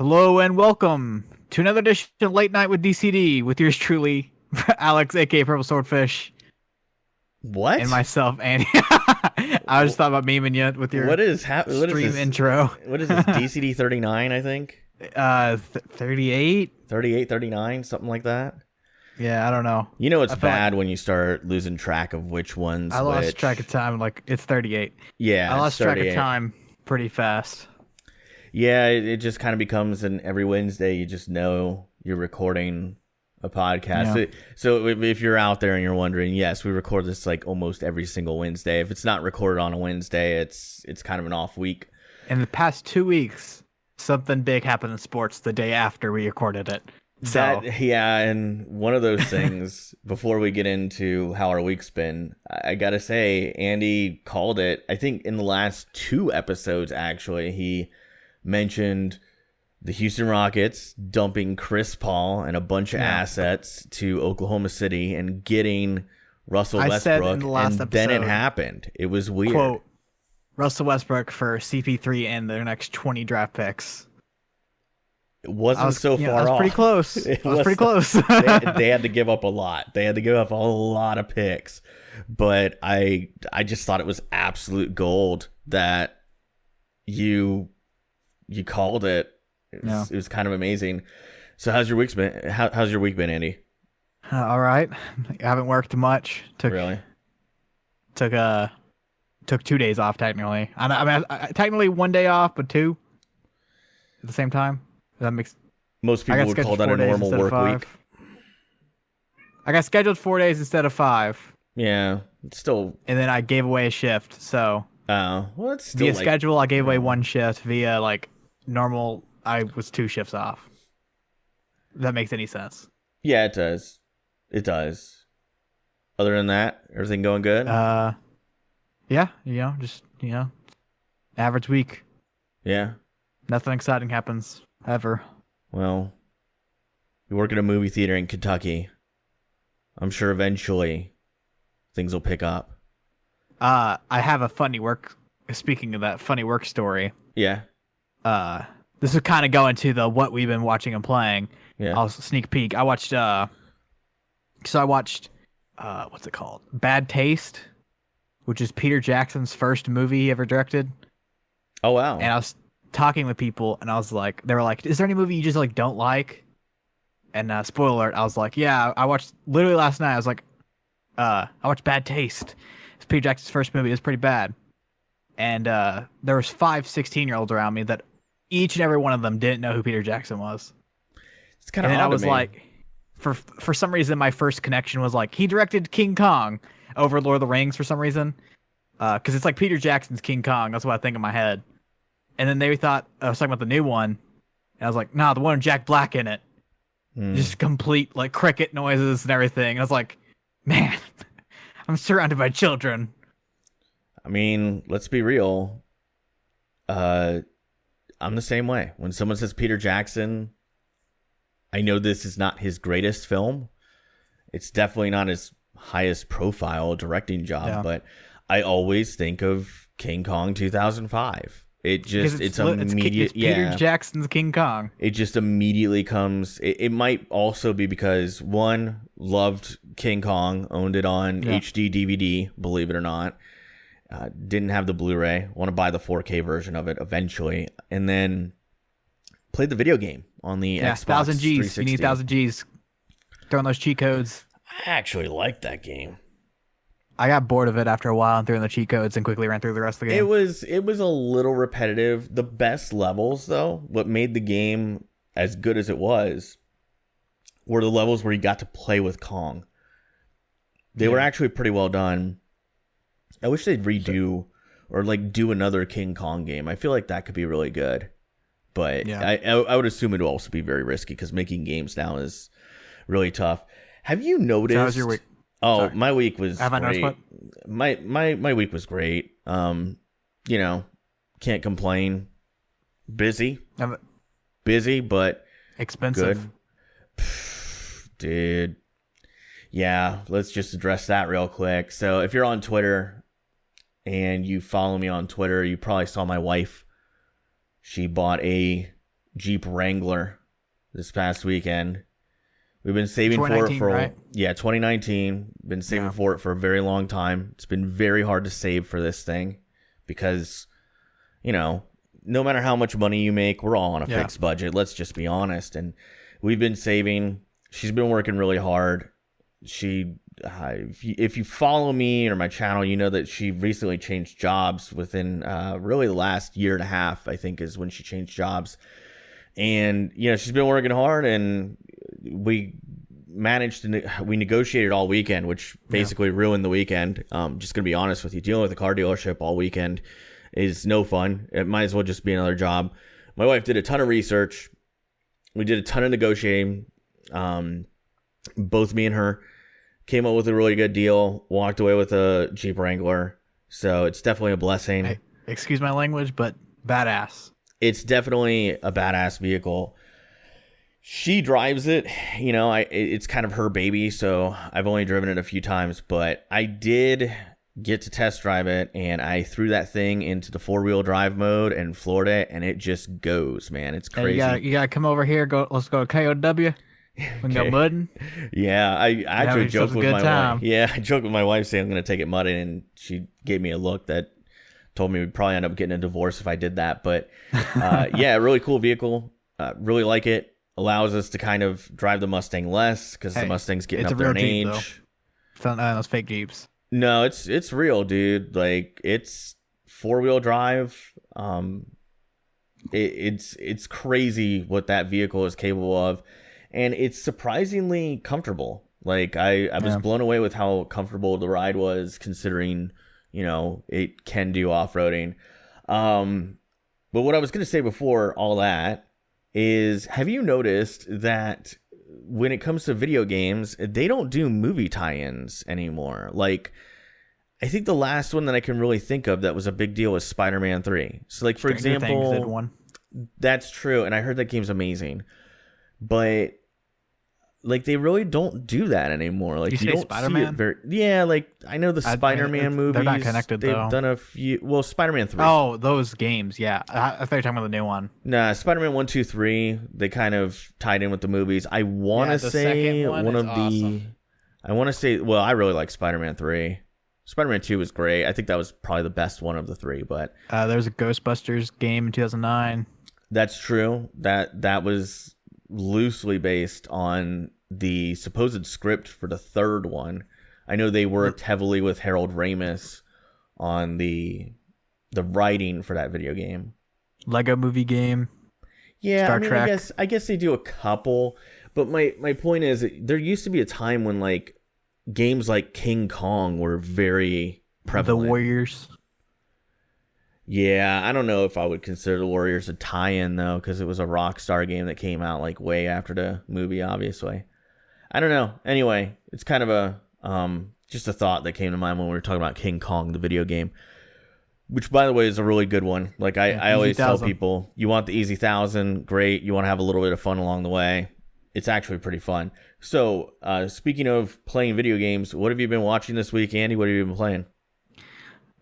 Hello and welcome to another edition of Late Night with DCD with yours truly, Alex, aka Purple Swordfish, What? and myself, Andy. I just thought about memeing you with your what is stream intro. What is this? DCD 39, I think. 38. 38, 39, something like that. Yeah, I don't know. You know it's I feel bad when you start losing track of which ones. I lost track of time. Like it's 38. Yeah, I it's lost track 38. of time pretty fast. Yeah, it just kind of becomes every Wednesday you just know you're recording a podcast. Yeah. So if you're out there and you're wondering, yes, we record this like almost every single Wednesday. If it's not recorded on a Wednesday, it's kind of an off week. In the past 2 weeks, something big happened in sports the day after we recorded it. So Yeah, and one of those things, before we get into how our week's been, I gotta say, Andy called it. I think in the last 2 episodes, actually, he mentioned the Houston Rockets dumping Chris Paul and a bunch of assets to Oklahoma City and getting Russell Westbrook, and then it happened. It was weird. Quote, Russell Westbrook for CP3 and their next 20 draft picks. It wasn't so far off. I was pretty close. I was pretty close. They had to give up a lot. They had to give up a lot of picks. But I just thought it was absolute gold that you called it. It was kind of amazing. So how's your week been? How's your week been, Andy? All right. I haven't worked much. Really? Took 2 days off technically. I mean, technically 1 day off, but 2 at the same time. That makes most people would call that a normal work week. I got scheduled 4 days instead of 5. Yeah, it's still. And then I gave away a shift. So well, it's still via schedule, I gave away 1 shift. Via like normal, I was 2 shifts off. If that makes any sense? Yeah, it does. It does. Other than that, everything going good? Yeah, just average week. Yeah. Nothing exciting happens ever. Well, you work at a movie theater in Kentucky. I'm sure eventually things will pick up. I have a funny work. Speaking of that funny work story. Yeah. This is kind of going to the what we've been watching and playing. Yeah. I'll sneak peek. I watched. What's it called? Bad Taste, which is Peter Jackson's first movie he ever directed. Oh wow. And I was talking with people, and I was like, they were like, "Is there any movie you just like don't like?" And spoiler alert, I was like, "Yeah, I watched literally last night." I was like, I watched Bad Taste. It's Peter Jackson's first movie. It was pretty bad. And there was 5 16-year-olds around me that each and every one of them didn't know who Peter Jackson was. It's kind of. And then odd I was to me. like, for some reason, my first connection was like he directed King Kong over Lord of the Rings for some reason, because it's like Peter Jackson's King Kong. That's what I think in my head. And then they thought I was talking about the new one, and I was like, "Nah, the one with Jack Black in it." Just complete like cricket noises and everything. And I was like, "Man, I'm surrounded by children." I mean, let's be real. I'm the same way. When someone says Peter Jackson, I know this is not his greatest film. It's definitely not his highest profile directing job, but I always think of King Kong 2005. It's immediate. Peter Jackson's King Kong. It just immediately comes. It might also be because one, loved King Kong, owned it on HD DVD, believe it or not. Didn't have the Blu-ray. Want to buy the 4K version of it eventually, and then played the video game on the Xbox 1000 Gs. 360. You need 1000 Gs. Throwing those cheat codes. I actually liked that game. I got bored of it after a while and threw in the cheat codes and quickly ran through the rest of the game. It was a little repetitive. The best levels, though, what made the game as good as it was, were the levels where you got to play with Kong. They were actually pretty well done. I wish they'd redo or like do another King Kong game. I feel like that could be really good. But I would assume it would also be very risky because making games now is really tough. Have you noticed? How was your week? Oh, Sorry. My week was Have great. I noticed what? My week was great. Can't complain. Busy, but expensive. Good. Dude. Yeah, let's just address that real quick. So if you're on Twitter and you follow me on Twitter, you probably saw my wife. She bought a Jeep Wrangler this past weekend. We've been saving for it 2019, for right? 2019. Been saving for it for a very long time. It's been very hard to save for this thing because, no matter how much money you make, we're all on a fixed budget. Let's just be honest. And we've been saving. She's been working really hard. If you follow me or my channel, you know that she recently changed jobs within really the last year and a half, I think, is when she changed jobs. And, she's been working hard, and we negotiated all weekend, which basically ruined the weekend. Just going to be honest with you, dealing with a car dealership all weekend is no fun. It might as well just be another job. My wife did a ton of research. We did a ton of negotiating. Both me and her came up with a really good deal, walked away with a Jeep Wrangler. So it's definitely a blessing. Hey, excuse my language, but badass. It's definitely a badass vehicle. She drives it, it's kind of her baby, so I've only driven it a few times, but I did get to test drive it, and I threw that thing into the 4-wheel drive mode in Florida, and it just goes, man. It's crazy. Hey, you gotta come over here. Let's go to KOW. We can go mudding. Yeah, I actually joked with my wife. Yeah, I joked with my wife saying I'm going to take it mudding, and she gave me a look that told me we'd probably end up getting a divorce if I did that. But yeah, really cool vehicle. Really like it. Allows us to kind of drive the Mustang less because the Mustang's getting up there in age. Jeep, it's not those fake Jeeps. No, it's real, dude. Like, it's 4-wheel drive. It's crazy what that vehicle is capable of. And it's surprisingly comfortable. Like, I was blown away with how comfortable the ride was, considering, it can do off-roading. But what I was going to say before all that is, have you noticed that when it comes to video games, they don't do movie tie-ins anymore? Like, I think the last one that I can really think of that was a big deal was Spider-Man 3. So, like, for example, did one. That's true, and I heard that game's amazing. But, like, they really don't do that anymore. Like, you don't Spider-Man? see it very... like, I know the Spider-Man movies. They're not connected, They've though. done a few... Well, Spider-Man 3. Oh, those games, yeah. I thought you were talking about the new one. Nah, Spider-Man 1, 2, 3, they kind of tied in with the movies. I want to say one of the... Awesome. I want to say... Well, I really like Spider-Man 3. Spider-Man 2 was great. I think that was probably the best one of the three, but... There's a Ghostbusters game in 2009. That's true. That was loosely based on the supposed script for the third one. I know they worked heavily with Harold Ramis on the writing for that video game. Lego movie game. Yeah, Star Trek. I guess they do a couple, but my point is, there used to be a time when, like, games like King Kong were very prevalent. The Warriors. Yeah, I don't know if I would consider the Warriors a tie-in, though, because it was a Rockstar game that came out, like, way after the movie, obviously. I don't know. Anyway, it's kind of a just a thought that came to mind when we were talking about King Kong, the video game, which, by the way, is a really good one. Like, I always tell people, you want the easy 1,000, great. You want to have a little bit of fun along the way. It's actually pretty fun. So, speaking of playing video games, what have you been watching this week, Andy? What have you been playing?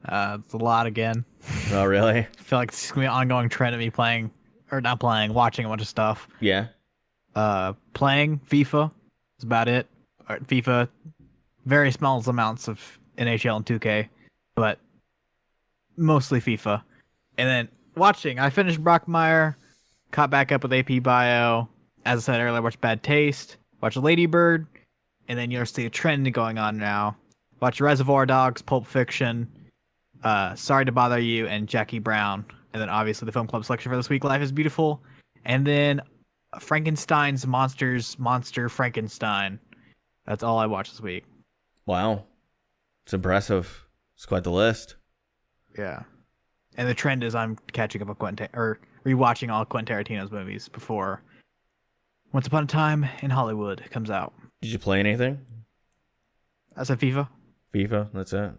It's a lot again. Oh, really? I feel like it's going to be an ongoing trend of me watching a bunch of stuff. Yeah. Playing FIFA is about it. FIFA, very small amounts of NHL and 2K, but mostly FIFA. And then watching, I finished Brockmire, caught back up with AP Bio. As I said earlier, watched Bad Taste, watched Lady Bird, and then you'll see a trend going on now. Watch Reservoir Dogs, Pulp Fiction, Sorry to Bother You, and Jackie Brown. And then obviously the film club selection for this week, Life is Beautiful. And then Frankenstein's Monster Frankenstein. That's all I watched this week. Wow. It's impressive. It's quite the list. Yeah. And the trend is I'm catching up on rewatching all Quentin Tarantino's movies before Once Upon a Time in Hollywood comes out. Did you play anything? I said FIFA. FIFA, that's it.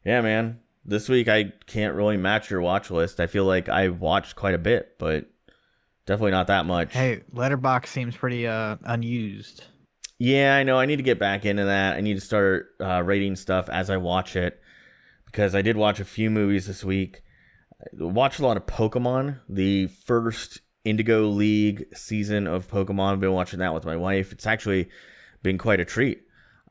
Yeah, man. This week I can't really match your watch list. I feel like I watched quite a bit, but definitely not that much. Hey, Letterboxd seems pretty unused. Yeah, I know. I need to get back into that. I need to start rating stuff as I watch it, because I did watch a few movies this week. Watched a lot of Pokemon. The first Indigo League season of Pokemon. I've been watching that with my wife. It's actually been quite a treat.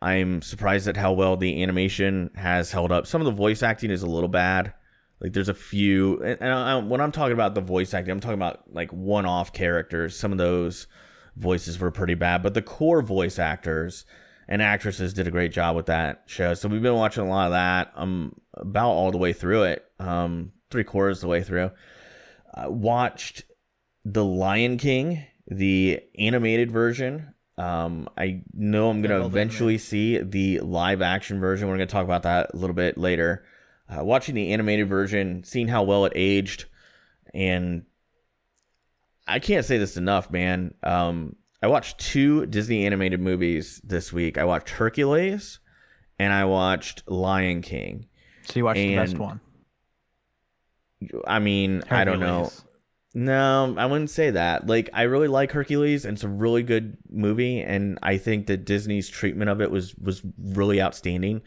I'm surprised at how well the animation has held up. Some of the voice acting is a little bad. Like there's a few, and when I'm talking about the voice acting, I'm talking about like one-off characters. Some of those voices were pretty bad, but the core voice actors and actresses did a great job with that show. So we've been watching a lot of that. I'm about all the way through it, 3/4 the way through. Watched The Lion King, the animated version. I know I'm going to eventually see the live action version. We're going to talk about that a little bit later. Watching the animated version, seeing how well it aged, and I can't say this enough, man. I watched 2 Disney animated movies this week. I watched Hercules and I watched Lion King. So you watched the best one? I mean, Hercules. I don't know. No, I wouldn't say that. Like, I really like Hercules, and it's a really good movie, and I think that Disney's treatment of it was really outstanding.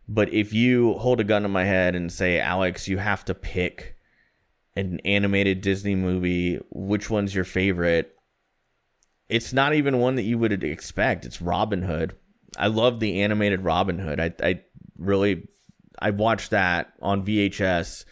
But if you hold a gun to my head and say, Alex, you have to pick an animated Disney movie, which one's your favorite? It's not even one that you would expect. It's Robin Hood. I love the animated Robin Hood. I watched that on VHS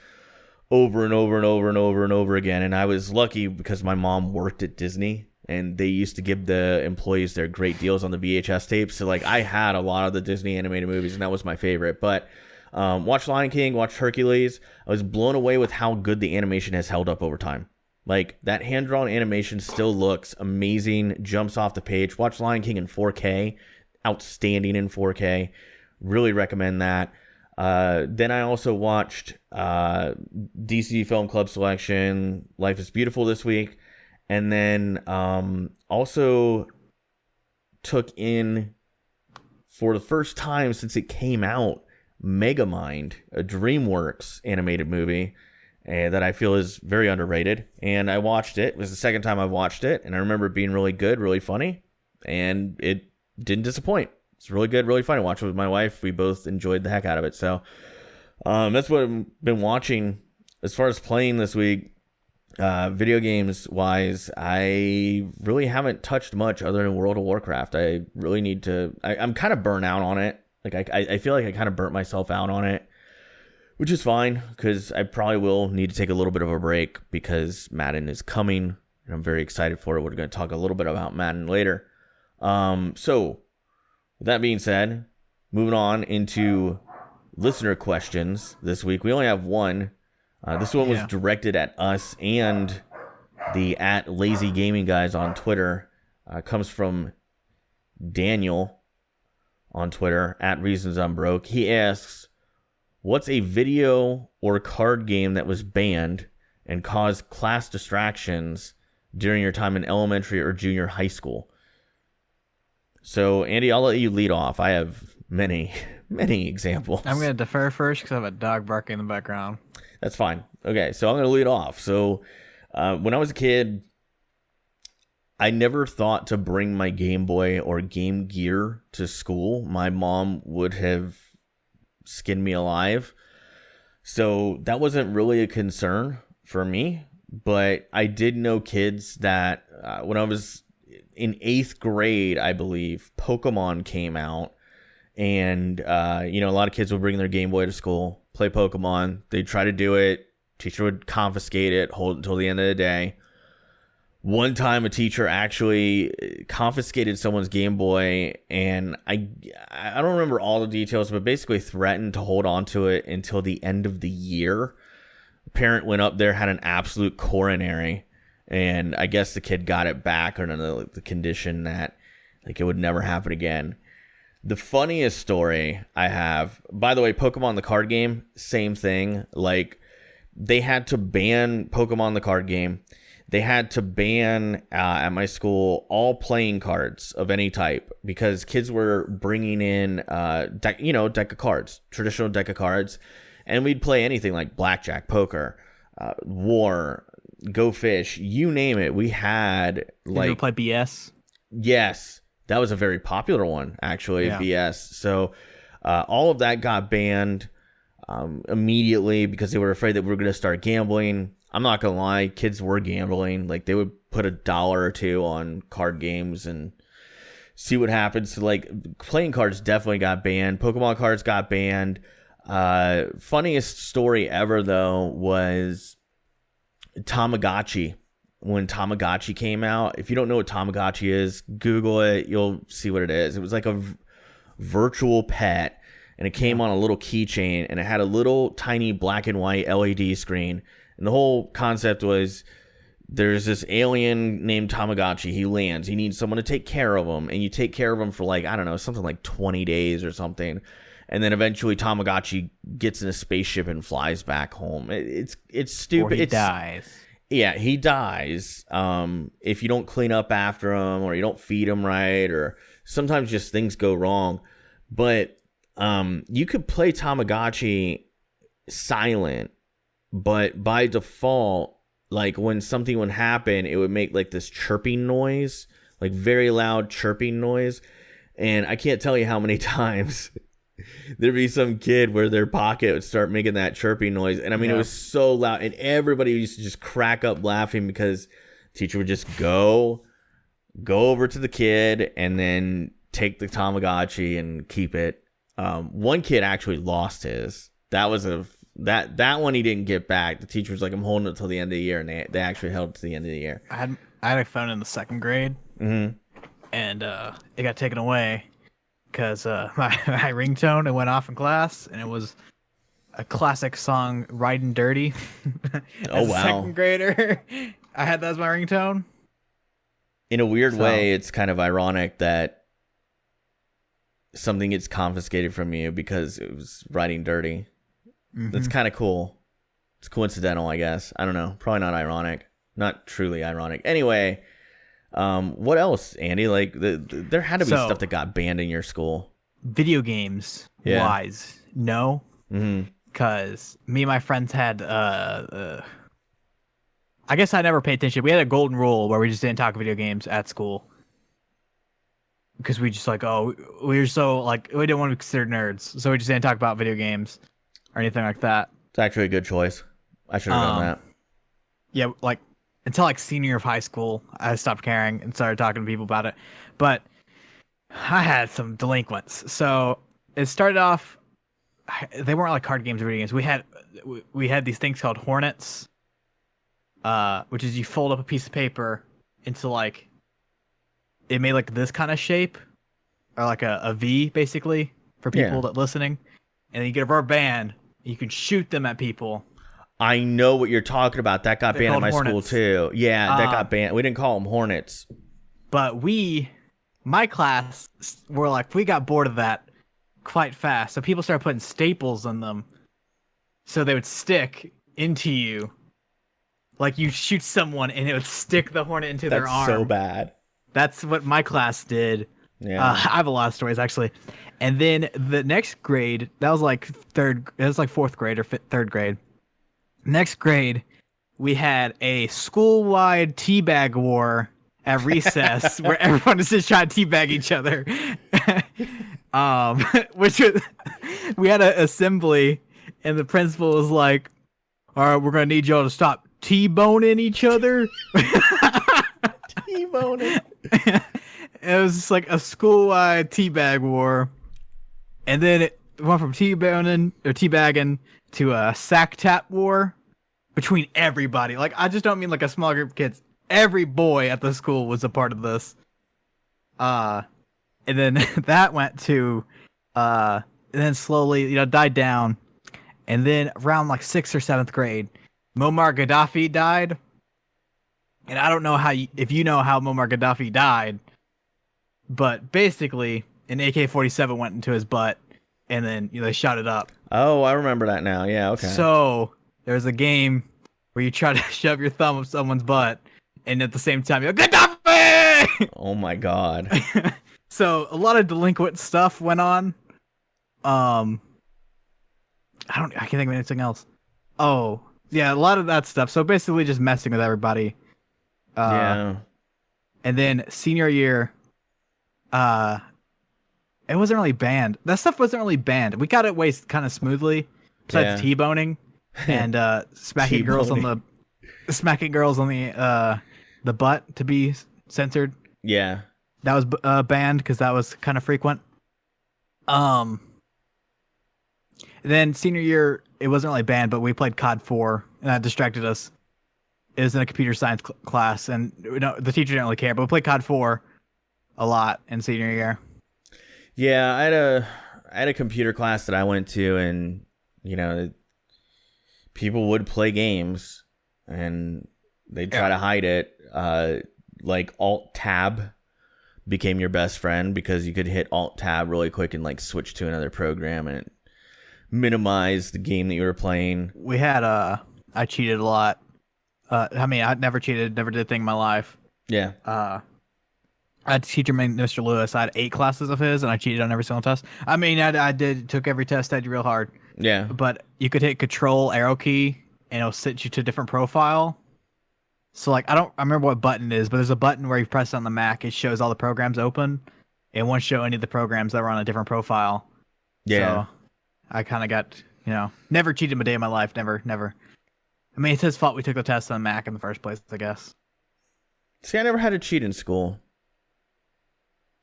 over and over and over and over and over again. And I was lucky because my mom worked at Disney and they used to give the employees their great deals on the VHS tapes. So like I had a lot of the Disney animated movies and that was my favorite. But watched Lion King, watched Hercules. I was blown away with how good the animation has held up over time. Like that hand-drawn animation still looks amazing, jumps off the page. Watch Lion King in 4K, outstanding in 4K. Really recommend that. Then I also watched DCD Film Club selection, Life is Beautiful this week. And then also took in, for the first time since it came out, Megamind, a DreamWorks animated movie that I feel is very underrated. And I watched it. It was the second time I watched it. And I remember it being really good, really funny. And it didn't disappoint. It's really good, really funny. I watched it with my wife. We both enjoyed the heck out of it. So that's what I've been watching. As far as playing this week, video games wise, I really haven't touched much other than World of Warcraft. I really need to. I'm kind of burnt out on it. Like I feel like I kind of burnt myself out on it, which is fine because I probably will need to take a little bit of a break because Madden is coming and I'm very excited for it. We're going to talk a little bit about Madden later. So with that being said, moving on into listener questions this week. We only have one. This one was directed at us and the @LazyGamingGuys on Twitter. Comes from Daniel on Twitter, @ReasonsI'mBroke. He asks, what's a video or card game that was banned and caused class distractions during your time in elementary or junior high school? So, Andy, I'll let you lead off. I have many examples. I'm going to defer first because I have a dog barking in the background. That's fine. Okay, so I'm going to lead off. So, when I was a kid, I never thought to bring my Game Boy or Game Gear to school. My mom would have skinned me alive. So that wasn't really a concern for me. But I did know kids that when I was in 8th grade, I believe, Pokemon came out. And, a lot of kids would bring their Game Boy to school, play Pokemon. They'd try to do it. Teacher would confiscate it, hold it until the end of the day. One time, a teacher actually confiscated someone's Game Boy, and I don't remember all the details, but basically threatened to hold on to it until the end of the year. The parent went up there, had an absolute coronary, and I guess the kid got it back under the condition that like it would never happen again. The funniest story I have, by the way, Pokemon the card game, same thing. Like they had to ban Pokemon the card game. They had to ban at my school all playing cards of any type because kids were bringing in deck of cards, traditional deck of cards, and we'd play anything like blackjack, poker, war, go fish, you name it. We had like you play BS. Yes, that was a very popular one actually. Yeah. BS. So all of that got banned. immediately because they were afraid that we were going to start gambling. I'm not going to lie, kids were gambling. Like, they would put $1 or $2 on card games and see what happens. So, like, playing cards definitely got banned. Pokemon cards got banned. Funniest story ever, though, was Tamagotchi. When Tamagotchi came out, if you don't know what Tamagotchi is, Google it. You'll see what it is. It was like a virtual pet, and it came on a little keychain, and it had a little tiny black and white LED screen. And the whole concept was there's this alien named Tamagotchi. He lands. He needs someone to take care of him, and you take care of him for, like, I don't know, something like 20 days or something. And then eventually Tamagotchi gets in a spaceship and flies back home. It's stupid. Or he dies. Yeah, he dies if you don't clean up after him or you don't feed him right, or sometimes just things go wrong. But you could play Tamagotchi silent, but by default, like, when something would happen, it would make like this chirping noise, like very loud chirping noise. And I can't tell you how many times there'd be some kid where their pocket would start making that chirping noise. And I mean, It was so loud, and everybody used to just crack up laughing because the teacher would just go over to the kid and then take the Tamagotchi and keep it. One kid actually lost his. That was that one he didn't get back. The teacher was like, I'm holding it till the end of the year, and they actually held it to the end of the year. I had a phone in the 2nd grade, and it got taken away because my ringtone, it went off in class, and it was a classic song, Riding Dirty. Oh, wow. 2nd grader, I had that as my ringtone. In a weird way, it's kind of ironic that something gets confiscated from you because it was Riding Dirty. That's kind of cool. It's coincidental, I guess. I don't know. Probably not ironic. Not truly ironic. Anyway, what else, Andy? Like, there had to be stuff that got banned in your school. Video games wise, no. Because me and my friends had I guess I never paid attention. We had a golden rule where we just didn't talk video games at school. Because we just we were so, like, we didn't want to be considered nerds. So we just didn't talk about video games or anything like that. It's actually a good choice. I should have done that. Yeah, like, until like senior year of high school, I stopped caring and started talking to people about it. But I had some delinquents. So it started off, they weren't like card games or video games. We had these things called Hornets, which is you fold up a piece of paper into, like, it made like this kind of shape, or like a V, basically, for people that listening. And then you get a rubber band, and you can shoot them at people. I know what you're talking about. That got banned at my school too. Yeah, that got banned. We didn't call them Hornets. But my class, were like, we got bored of that quite fast. So people started putting staples in them, so they would stick into you. Like, you shoot someone, and it would stick the Hornet into their arm. That's so bad. That's what my class did. Yeah. I have a lot of stories, actually. And then the next grade, that was like 4th grade or 3rd grade. Next grade, we had a school-wide teabag war at recess where everyone was just trying to teabag each other. Which was, we had an assembly, and the principal was like, all right, we're going to need y'all to stop T-boning each other. T-boning. It was just like a school-wide teabag war. And then it went from teabagging to a sack tap war between everybody. Like, I just don't mean like a small group of kids. Every boy at the school was a part of this. And then that went to, and then slowly, died down. And then around like 6th or 7th grade, Muammar Gaddafi died. And I don't know if you know how Muammar Gaddafi died, but basically an AK-47 went into his butt, and then they shot it up. Oh, I remember that now. Yeah, okay. So there's a game where you try to shove your thumb up someone's butt, and at the same time you're like, Gaddafi! Oh my god. So a lot of delinquent stuff went on. I can't think of anything else. Oh, yeah, a lot of that stuff. So basically just messing with everybody. Yeah. And then senior year, it wasn't really banned. That stuff wasn't really banned. We got it away kind of smoothly, besides Yeah. T-boning and smacking girls on T-boning. the butt to be censored. Yeah. That was banned because that was kind of frequent. Then senior year, it wasn't really banned, but we played COD 4, and that distracted us. It was in a computer science class, and the teacher didn't really care, but we played COD 4 a lot in senior year. Yeah, I had a computer class that I went to, and people would play games, and they'd try to hide it. Like Alt Tab became your best friend because you could hit Alt Tab really quick and like switch to another program and minimize the game that you were playing. We had I cheated a lot. I mean, I never cheated, never did a thing in my life. Yeah. I had a teacher named Mr. Lewis. I had 8 classes of his, and I cheated on every single test. I mean, I took every test I did real hard. Yeah. But you could hit Control arrow key, and it'll set you to a different profile. So like, I remember what button it is, but there's a button where you press it on the Mac, it shows all the programs open. It won't show any of the programs that were on a different profile. Yeah. So I kind of got, never cheated a day in my life. Never. I mean, it's his fault we took the test on Mac in the first place, I guess. See, I never had to cheat in school.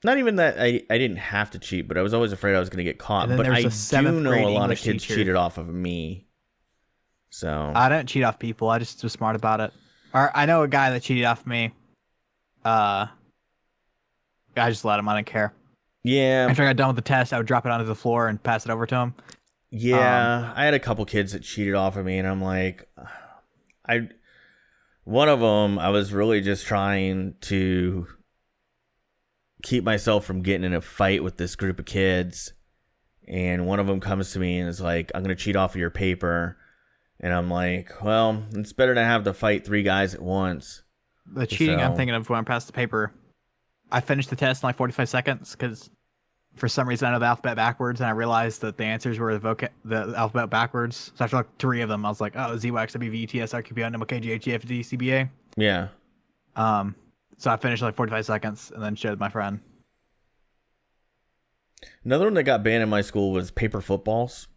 Not even that I didn't have to cheat, but I was always afraid I was going to get caught. But I do know a lot of kids cheated off of me. So I didn't cheat off people. I just was smart about it. Or I know a guy that cheated off me. I just let him. I didn't care. Yeah. After I got done with the test, I would drop it onto the floor and pass it over to him. Yeah, I had a couple kids that cheated off of me, and I'm like, one of them, I was really just trying to keep myself from getting in a fight with this group of kids. And one of them comes to me and is like, I'm going to cheat off of your paper. And I'm like, well, it's better to have to fight 3 guys at once. The cheating I'm thinking of when I passed the paper, I finished the test in like 45 seconds because for some reason I know the alphabet backwards, and I realized that the answers were the alphabet backwards. So after like 3 of them, I was like, oh, Z, Y, X, W, V, T, S, R, Q, P, N, M, O, K, G, H, I, F, D, C, B, A. Yeah. So I finished in like 45 seconds and then showed my friend. Another one that got banned in my school was paper footballs.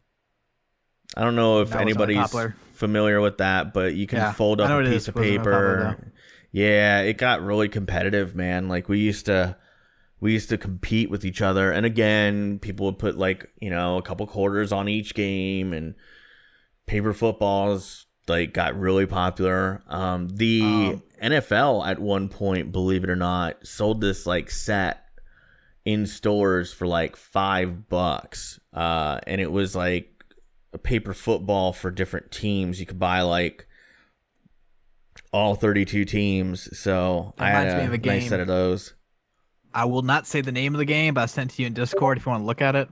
I don't know if anybody's familiar with that, but you can fold up a piece of paper. Yeah, it got really competitive, man. Like we used to compete with each other, and again, people would put like, a couple quarters on each game, and paper footballs like got really popular. The NFL at one point, believe it or not, sold this like set in stores for like $5, and it was like a paper football for different teams. You could buy like all 32 teams. So I had a nice set of those. I will not say the name of the game, but I sent it to you in Discord if you want to look at it.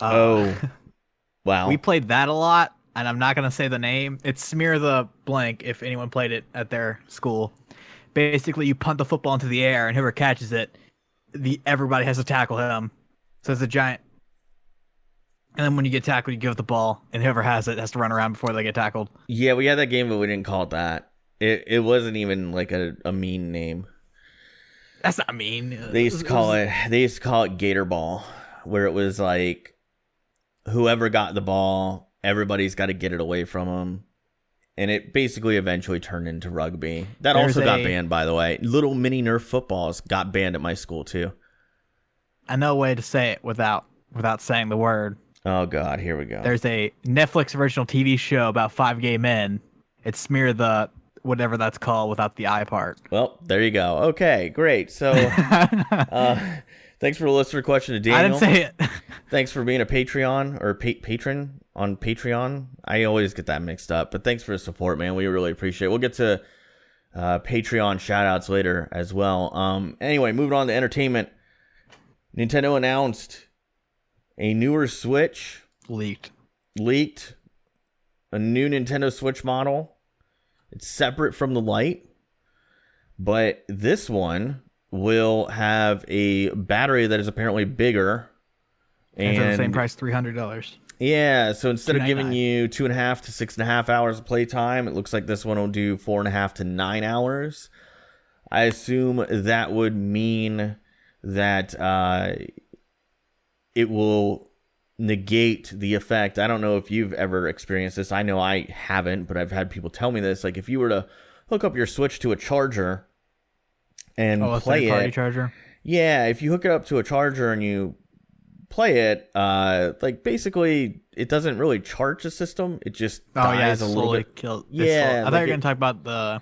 Wow. We played that a lot, and I'm not going to say the name. It's Smear the Blank if anyone played it at their school. Basically, you punt the football into the air, and whoever catches it, everybody has to tackle him. So it's a giant. And then when you get tackled, you give the ball, and whoever has it has to run around before they get tackled. Yeah, we had that game, but we didn't call it that. It wasn't even like a mean name. That's not mean. They used to call it Gator Ball, where it was like whoever got the ball, everybody's got to get it away from them. And it basically eventually turned into rugby. That also got banned, by the way. Little mini Nerf footballs got banned at my school too. I know a way to say it without saying the word. Oh God, here we go. There's a Netflix original TV show about 5 gay men. It's Smear the whatever that's called without the I part. Well, there you go. Okay, great. So, thanks for the listener question to Daniel. I didn't say it. Thanks for being a Patreon or patron on Patreon. I always get that mixed up, but thanks for the support, man. We really appreciate it. We'll get to Patreon shout-outs later as well. Anyway, moving on to entertainment. Nintendo announced a newer Switch. Leaked. A new Nintendo Switch model. It's separate from the Lite, but this one will have a battery that is apparently bigger. And at the same price, $300. Yeah, so instead of giving you 2.5 to 6.5 hours of playtime, it looks like this one will do 4.5 to 9 hours. I assume that would mean that it will negate the effect. I don't know if you've ever experienced this. I know I haven't, but I've had people tell me this. Like if you were to hook up your Switch to a charger and play it, third-party charger. Yeah, if you hook it up to a charger and you play it, like basically it doesn't really charge the system. It just dies a little bit. Yeah, I thought you were gonna talk about the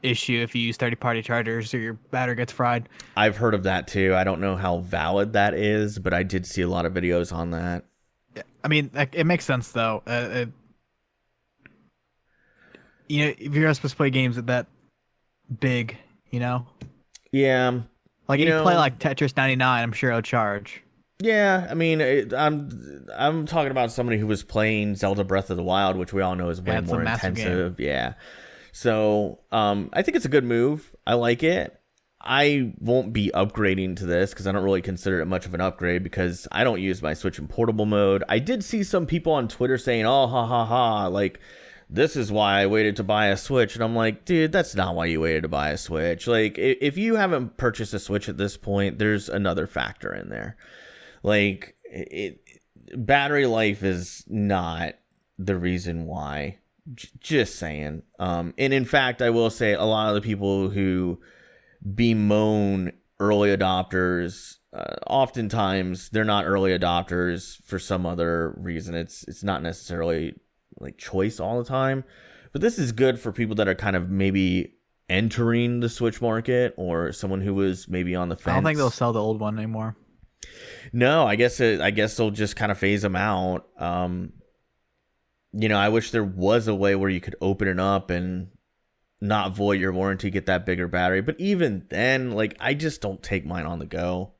issue if you use third-party chargers or your battery gets fried. I've heard of that too. I don't know how valid that is, but I did see a lot of videos on that. I mean, it makes sense though. You know, if you're not supposed to play games that big, you know. Yeah. Like if you play like Tetris 99, I'm sure it'll charge. Yeah, I mean, I'm talking about somebody who was playing Zelda Breath of the Wild, which we all know is way more intensive. Yeah. So, I think it's a good move. I like it. I won't be upgrading to this because I don't really consider it much of an upgrade because I don't use my Switch in portable mode. I did see some people on Twitter saying, oh, ha, ha, ha, like, this is why I waited to buy a Switch. And I'm like, dude, that's not why you waited to buy a Switch. Like, if you haven't purchased a Switch at this point, there's another factor in there. Like, battery life is not the reason why. Just saying. And in fact, I will say a lot of the people who bemoan early adopters, oftentimes they're not early adopters for some other reason. It's not necessarily like choice all the time, but this is good for people that are kind of maybe entering the Switch market or someone who was maybe on the fence. I don't think they'll sell the old one anymore. No, I guess they'll just kind of phase them out. You know, I wish there was a way where you could open it up and not void your warranty, get that bigger battery. But even then, like, I just don't take mine on the go.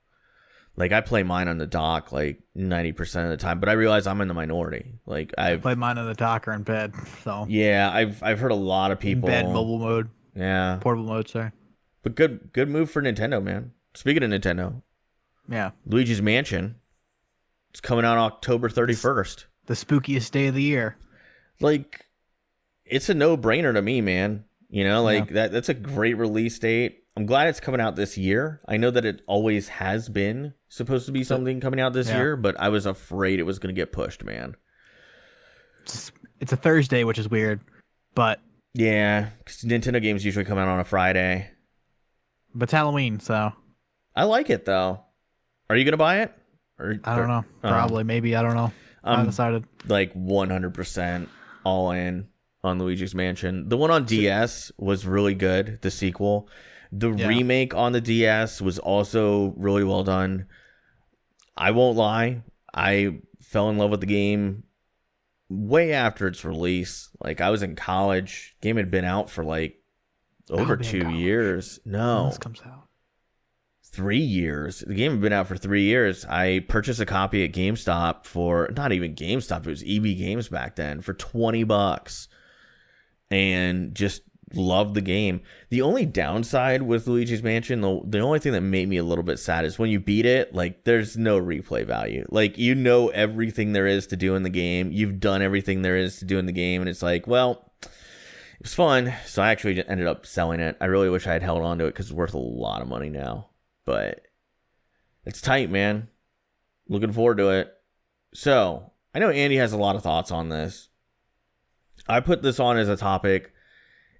Like, I play mine on the dock like 90% of the time, but I realize I'm in the minority. Like, I play mine on the dock or in bed. So yeah, I've heard a lot of people in bed, mobile mode. Yeah, portable mode. Sorry, but good move for Nintendo, man. Speaking of Nintendo, yeah, Luigi's Mansion. It's coming out October 31st. The spookiest day of the year. Like, it's a no-brainer to me, man. You know, like that's a great release date. I'm glad it's coming out this year. I know that it always has been supposed to be something coming out this year, but I was afraid it was going to get pushed, man. It's a Thursday, which is weird, but yeah, 'cause Nintendo games usually come out on a Friday. But it's Halloween, so I like it though. Are you going to buy it? I don't know. Probably, maybe. I don't know. I haven't decided. Like 100% all in on Luigi's Mansion. The one on DS was really good, the sequel. The remake on the DS was also really well done. I won't lie. I fell in love with the game way after its release. Like, I was in college. Game had been out for like over 2 years. No. When this comes out. 3 years. The game had been out for 3 years. I purchased a copy at GameStop for, not even GameStop, it was EB Games back then, for $20. And just loved the game. The only downside with Luigi's Mansion, the only thing that made me a little bit sad is when you beat it, like, there's no replay value. Like, you know everything there is to do in the game. You've done everything there is to do in the game. And it's like, well, it was fun. So I actually ended up selling it. I really wish I had held on to it because it's worth a lot of money now. But it's tight, man. Looking forward to it. So, I know Andy has a lot of thoughts on this. I put this on as a topic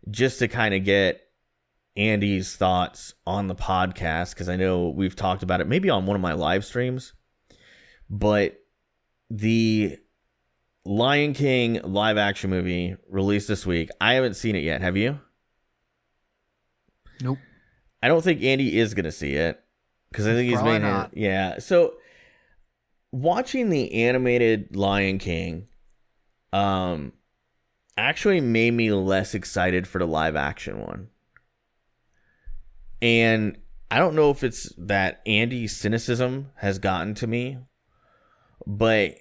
just to kind of get Andy's thoughts on the podcast, because I know we've talked about it maybe on one of my live streams. But the Lion King live action movie released this week. I haven't seen it yet. Have you? Nope. I don't think Andy is going to see it because I think he's Probably made not. it. Yeah. So watching the animated Lion King actually made me less excited for the live action one. And I don't know if it's that Andy's cynicism has gotten to me, but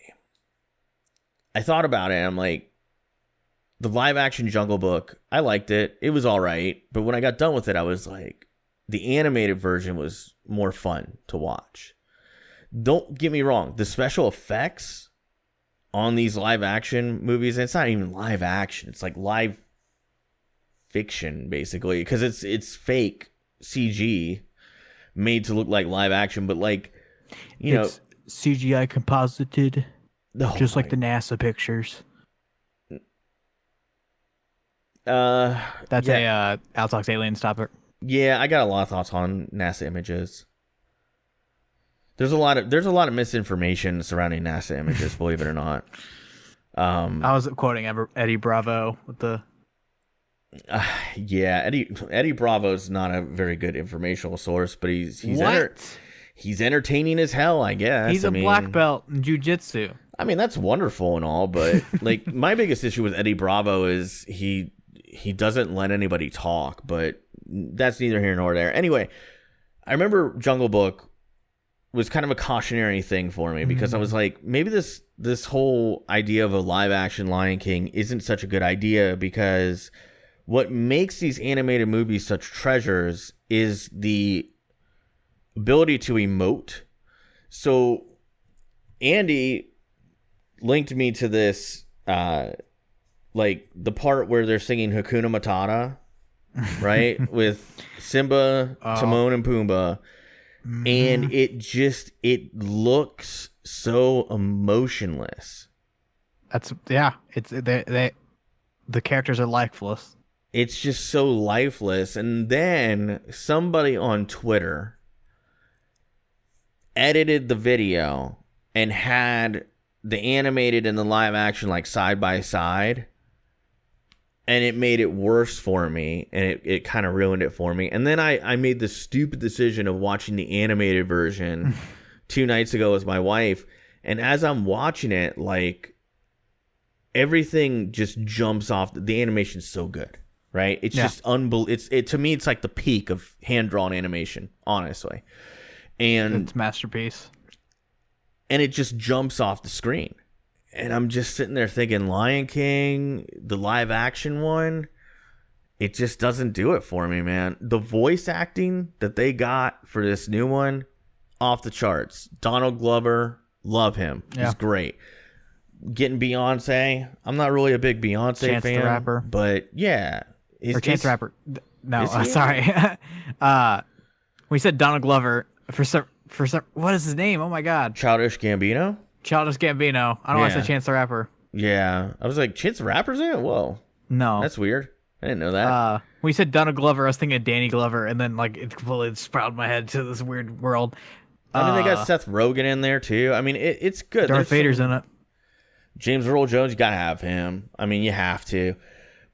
I thought about it and I'm like, the live action Jungle Book, I liked it. It was all right. But when I got done with it, I was like, the animated version was more fun to watch. Don't get me wrong. The special effects on these live action movies, and it's not even live action. It's like live fiction, basically, because it's fake CG made to look like live action. But like, you know, CGI composited, Oh, just like the NASA pictures. That's yeah, a Altox Aliens topic. yeah. I got a lot of thoughts on NASA images. There's a lot of misinformation surrounding NASA images, believe it or not. I was quoting Eddie Bravo with the. Yeah, Eddie Bravo's not a very good informational source, but he's entertaining as hell, I guess. He's a black belt in jiu-jitsu. I mean, that's wonderful and all, but like my biggest issue with Eddie Bravo is he doesn't let anybody talk, but that's neither here nor there. Anyway, I remember Jungle Book was kind of a cautionary thing for me because I was like, maybe this whole idea of a live action Lion King isn't such a good idea, because what makes these animated movies such treasures is the ability to emote. So Andy linked me to this, like the part where they're singing Hakuna Matata, right? With Simba, Timon, and Pumbaa. And it looks so emotionless. The characters are lifeless. It's just so lifeless. And then somebody on Twitter edited the video and had the animated and the live action like side by side, and it made it worse for me, and it kind of ruined it for me. And then I made the stupid decision of watching the animated version 2 nights ago with my wife, and as I'm watching it, like, everything just jumps off. The animation's so good, right? It's just unbelievable. To me, it's like the peak of hand-drawn animation, honestly. And it's masterpiece. And it just jumps off the screen. And I'm just sitting there thinking, Lion King, the live action one, it just doesn't do it for me, man. The voice acting that they got for this new one, off the charts. Donald Glover, love him. Yeah. He's great. Getting Beyonce, I'm not really a big Beyonce Chance fan. the Rapper. But yeah. Chance the Rapper. No, sorry. We said Donald Glover for some, what is his name? Oh my God. Childish Gambino? Childish Gambino. I don't want to say Chance the Rapper. Yeah. I was like, Chance the Rapper's in it? Whoa. No. That's weird. I didn't know that. When you said Donald Glover, I was thinking of Danny Glover, and then like it completely sprouted my head to this weird world. I mean, they got Seth Rogen in there too. I mean, it's good. Darth Vader's in it. James Earl Jones, you gotta have him. I mean, you have to.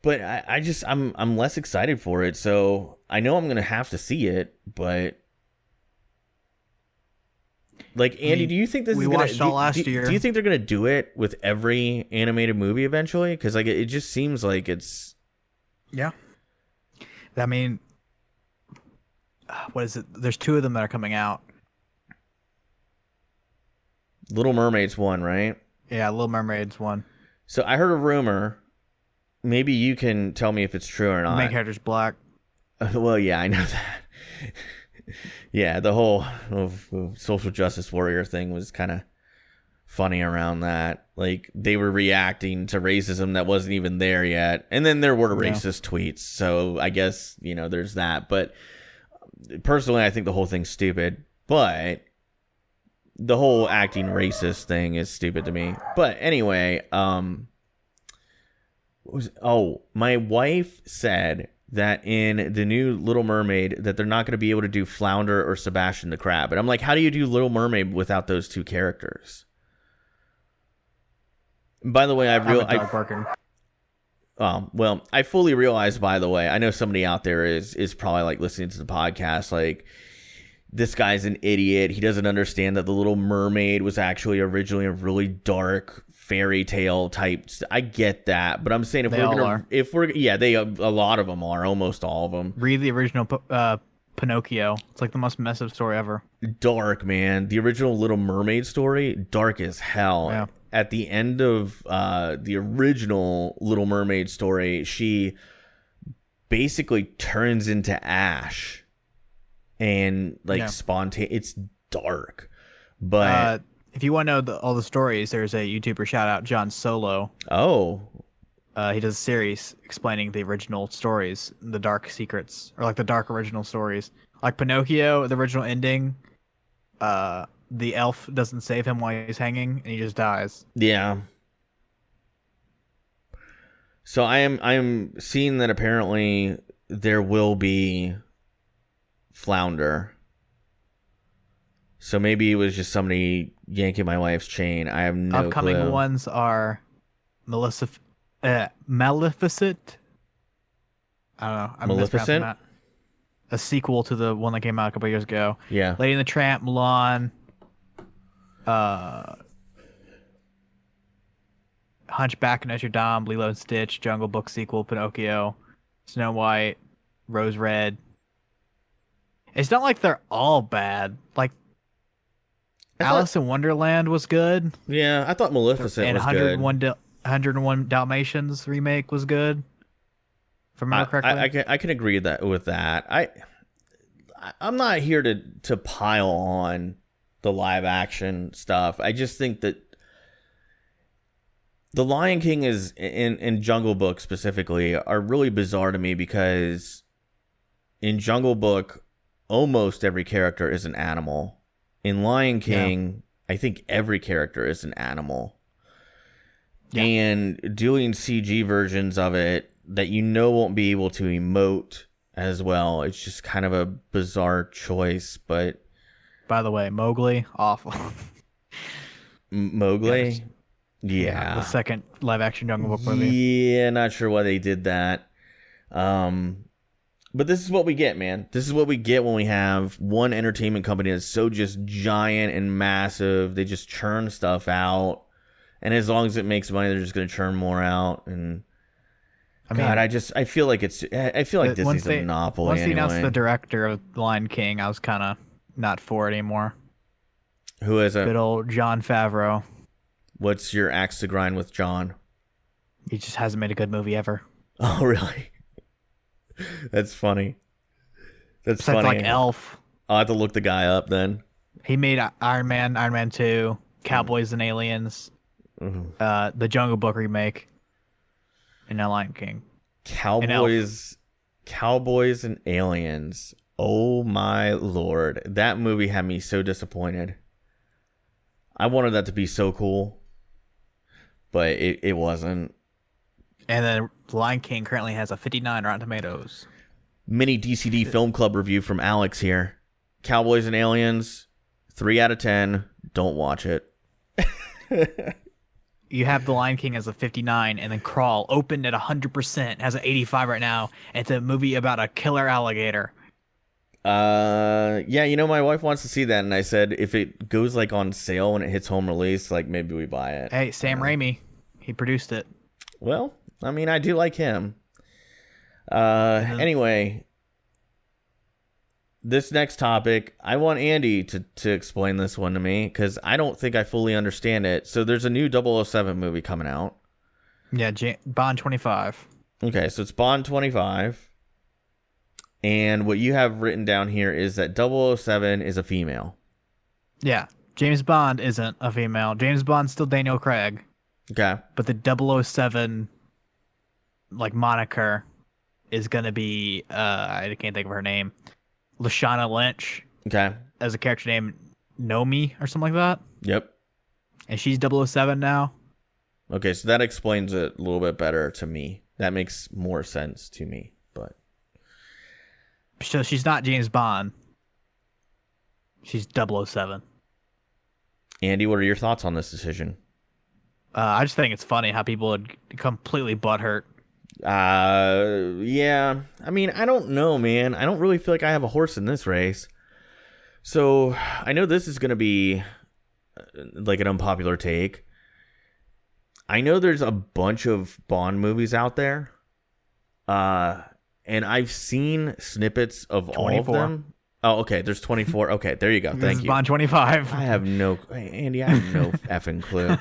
But I'm less excited for it. So I know I'm gonna have to see it, but. Like, Andy, do you think this is gonna... watched all last year. Do you think they're going to do it with every animated movie eventually? Because, like, it just seems like it's... Yeah. I mean, what is it? There's 2 of them that are coming out. Little Mermaid's one, right? Yeah, Little Mermaid's one. So I heard a rumor. Maybe you can tell me if it's true or not. The main character's black. Well, yeah, I know that. Yeah, the whole social justice warrior thing was kind of funny around that. Like, they were reacting to racism that wasn't even there yet. And then there were racist tweets. So I guess, there's that. But personally, I think the whole thing's stupid. But the whole acting racist thing is stupid to me. But anyway, my wife said that in the new Little Mermaid that they're not going to be able to do Flounder or Sebastian the Crab. And I'm like, how do you do Little Mermaid without those 2 characters? By the way, I fully realize, by the way, I know somebody out there is probably like listening to the podcast, like, this guy's an idiot. He doesn't understand that the Little Mermaid was actually originally a really dark fairy tale type. I get that, but I'm saying a lot of them are, almost all of them. Read the original Pinocchio. It's like the most messed up story ever. Dark, man. The original Little Mermaid story, dark as hell. Yeah. At the end of the original Little Mermaid story, she basically turns into ash and spontaneous. It's dark, but if you want to know all the stories, there's a YouTuber shout out, John Solo. Oh, he does a series explaining the original stories, the dark secrets, or like the dark original stories, like Pinocchio, the original ending. the elf doesn't save him while he's hanging, and he just dies. Yeah. So I'm seeing that apparently there will be Flounder. So maybe it was just somebody yanking my wife's chain. I have no Upcoming clue. ones are Maleficent. I don't know. I'm mispronouncing Maleficent? that. A sequel to the one that came out a couple years ago. Yeah. Lady and the Tramp, Mulan, Hunchback of Notre Dame, Lilo and Stitch, Jungle Book sequel, Pinocchio, Snow White, Rose Red. It's not like they're all bad. Like Alice in Wonderland was good, Yeah, I thought Maleficent and was good. 101 Dalmatians remake was good. If I remember correctly. I can agree with that. I'm not here to pile on the live action stuff. I just think that The Lion King is in Jungle Book specifically are really bizarre to me because in Jungle Book almost every character is an animal. In Lion King, I think every character is an animal. Yeah. And doing CG versions of it that won't be able to emote as well. It's just kind of a bizarre choice, but... By the way, Mowgli, awful. Mowgli? Yeah. The second live-action Jungle Book movie. Yeah, not sure why they did that. But this is what we get, man. This is what we get when we have one entertainment company that's so just giant and massive. They just churn stuff out. And as long as it makes money, they're just going to churn more out. And I feel like Disney's a monopoly. Once they anyway. announced the director of Lion King, I was kind of not for it anymore. Who is it? Good old Jon Favreau. What's your axe to grind with John? He just hasn't made a good movie ever. Oh, really? That's funny. That's Besides, funny. like Elf. I'll have to look the guy up then. He made Iron Man 2, Cowboys and Aliens, the Jungle Book remake, and now Lion King. Cowboys and Aliens. Oh my lord. That movie had me so disappointed. I wanted that to be so cool, but it wasn't. And then Lion King currently has a 59 Rotten Tomatoes. Mini DCD Film Club review from Alex here. Cowboys and Aliens, 3 out of 10. Don't watch it. You have The Lion King as a 59, and then Crawl opened at 100%, has an 85 right now. It's a movie about a killer alligator. Yeah, my wife wants to see that, and I said if it goes like on sale when it hits home release, like maybe we buy it. Hey, Sam Raimi, he produced it. Well, I mean, I do like him. Anyway, this next topic, I want Andy to explain this one to me because I don't think I fully understand it. So there's a new 007 movie coming out. Yeah, Bond 25. Okay, so it's Bond 25. And what you have written down here is that 007 is a female. Yeah, James Bond isn't a female. James Bond's still Daniel Craig. Okay. But the 007 moniker is gonna be I can't think of her name. Lashana Lynch. Okay. As a character named Nomi or something like that. Yep. And she's 007 now. Okay, so that explains it a little bit better to me. That makes more sense to me, but so she's not James Bond. She's 007. Andy, what are your thoughts on this decision? I just think it's funny how people would completely butthurt. Yeah. I mean, I don't know, man. I don't really feel like I have a horse in this race. So I know this is going to be like an unpopular take. I know there's a bunch of Bond movies out there. And I've seen snippets of 24. all of them. Oh, okay. There's 24. Okay, there you go. This Thank is you. Bond 25. I have no... Andy, I have no effing clue.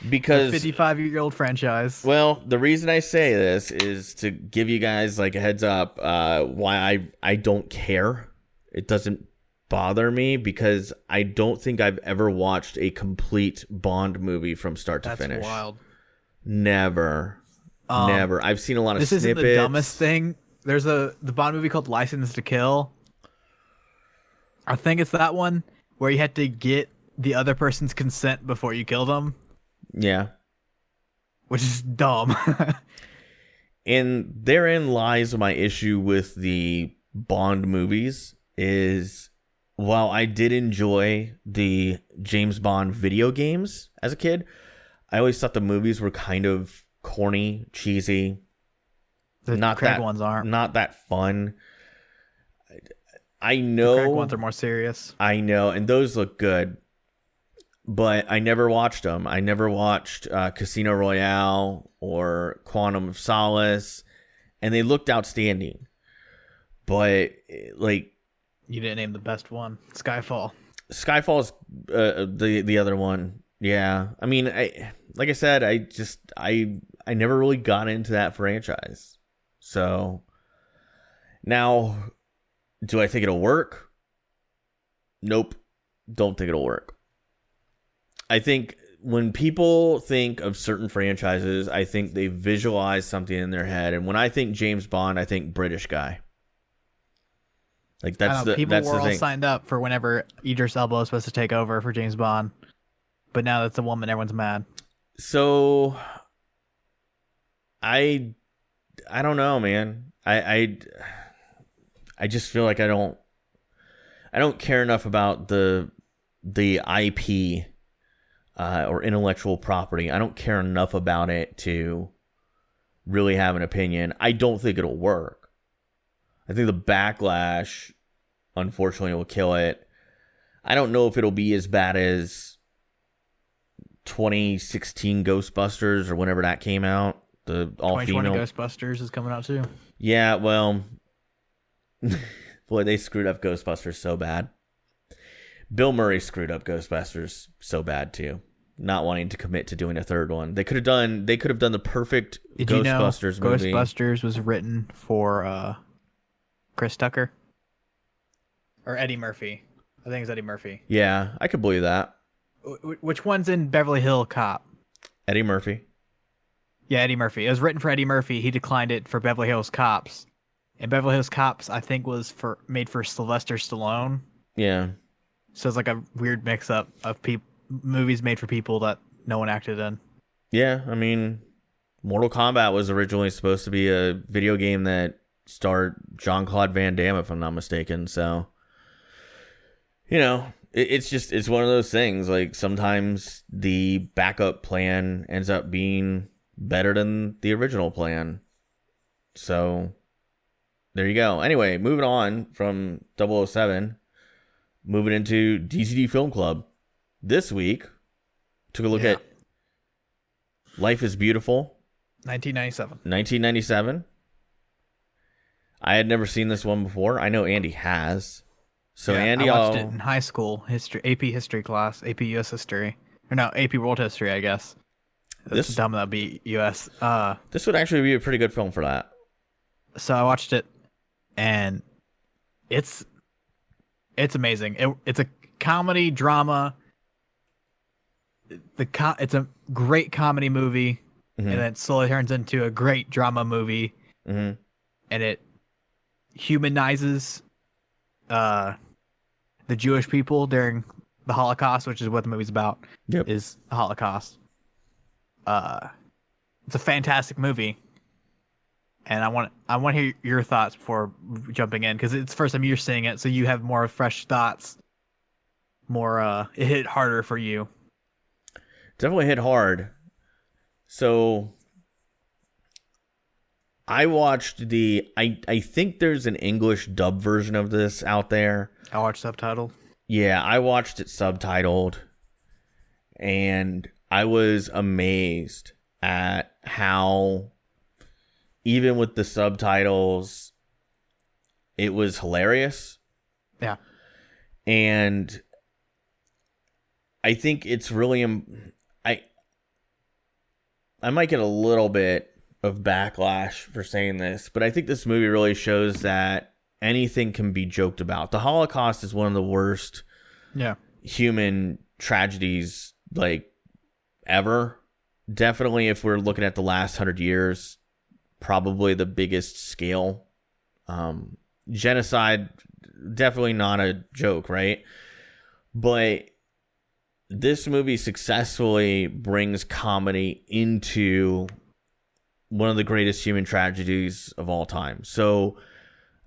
Because... 55-year-old franchise. Well, the reason I say this is to give you guys like a heads up why I don't care. It doesn't bother me because I don't think I've ever watched a complete Bond movie from start to finish. That's wild. Never. Never. I've seen a lot of this snippets. Isn't the dumbest thing. There's the Bond movie called License to Kill. I think it's that one. where you had to get the other person's consent before you kill them, Yeah. which is dumb. And therein lies my issue with the Bond movies is while I did enjoy the James Bond video games as a kid, I always thought the movies were kind of corny, cheesy. The Not Craig that ones aren't. not that fun. I The know Craig ones are more serious. I know, and those look good, but I never watched them. I never watched Casino Royale or Quantum of Solace, and they looked outstanding. But like, You didn't name the best one. Skyfall. Skyfall's the other one. Yeah, I mean, like I said, I never really got into that franchise. So now, do I think it'll work? Nope, don't think it'll work. I think when people think of certain franchises, I think they visualize something in their head, and when I think James Bond, I think British guy. Like I know, people that's were the all thing. signed up for whenever Idris Elba was supposed to take over for James Bond, but now that's a woman, everyone's mad. So I don't know, man. I just feel like I don't care enough about the IP or intellectual property. I don't care enough about it to really have an opinion. I don't think it'll work. I think the backlash, unfortunately, will kill it. I don't know if it'll be as bad as 2016 Ghostbusters or whenever that came out. The all 2020 female Ghostbusters is coming out too. Yeah, well, boy, they screwed up Ghostbusters so bad. Bill Murray screwed up Ghostbusters so bad too. Not wanting to commit to doing a third one. They could have done the perfect Did you know Ghostbusters movie. Ghostbusters was written for Chris Tucker or Eddie Murphy? I think it's Eddie Murphy. Yeah, I could believe that. Which one's in Beverly Hill Cop? Eddie Murphy. Yeah, Eddie Murphy. It was written for Eddie Murphy. He declined it for Beverly Hills Cops. And Beverly Hills Cops, I think, was made for Sylvester Stallone. Yeah. So it's like a weird mix-up of movies made for people that no one acted in. Yeah, I mean, Mortal Kombat was originally supposed to be a video game that starred Jean-Claude Van Damme, if I'm not mistaken. So, you know, it's one of those things. Like, sometimes the backup plan ends up being better than the original plan. So, there you go. Anyway, moving on from 007, moving into DCD Film Club. This week, took a look at Life is Beautiful. 1997. 1997. I had never seen this one before. I know Andy has. So yeah, Andy, I watched it in high school, AP history class, AP US history. Or no, AP world history, I guess. That's dumb, that'd be US. This would actually be a pretty good film for that. So I watched it, and it's amazing. It's a comedy drama. It's a great comedy movie, and then it slowly turns into a great drama movie, and it humanizes the Jewish people during the Holocaust, which is what the movie's about. Yep. Is the Holocaust. It's a fantastic movie, and I want to hear your thoughts before jumping in, because it's the first time you're seeing it, so you have more fresh thoughts. It hit harder for you. Definitely hit hard. So I watched I think there's an English dub version of this out there. I watched subtitled. Yeah, I watched it subtitled, and I was amazed at how, even with the subtitles, it was hilarious. Yeah. And I think it's really... I might get a little bit of backlash for saying this, but I think this movie really shows that anything can be joked about. The Holocaust is one of the worst human tragedies, like, ever. Definitely, if we're looking at the last 100 years, probably the biggest scale. Genocide, definitely not a joke, right? But this movie successfully brings comedy into one of the greatest human tragedies of all time. So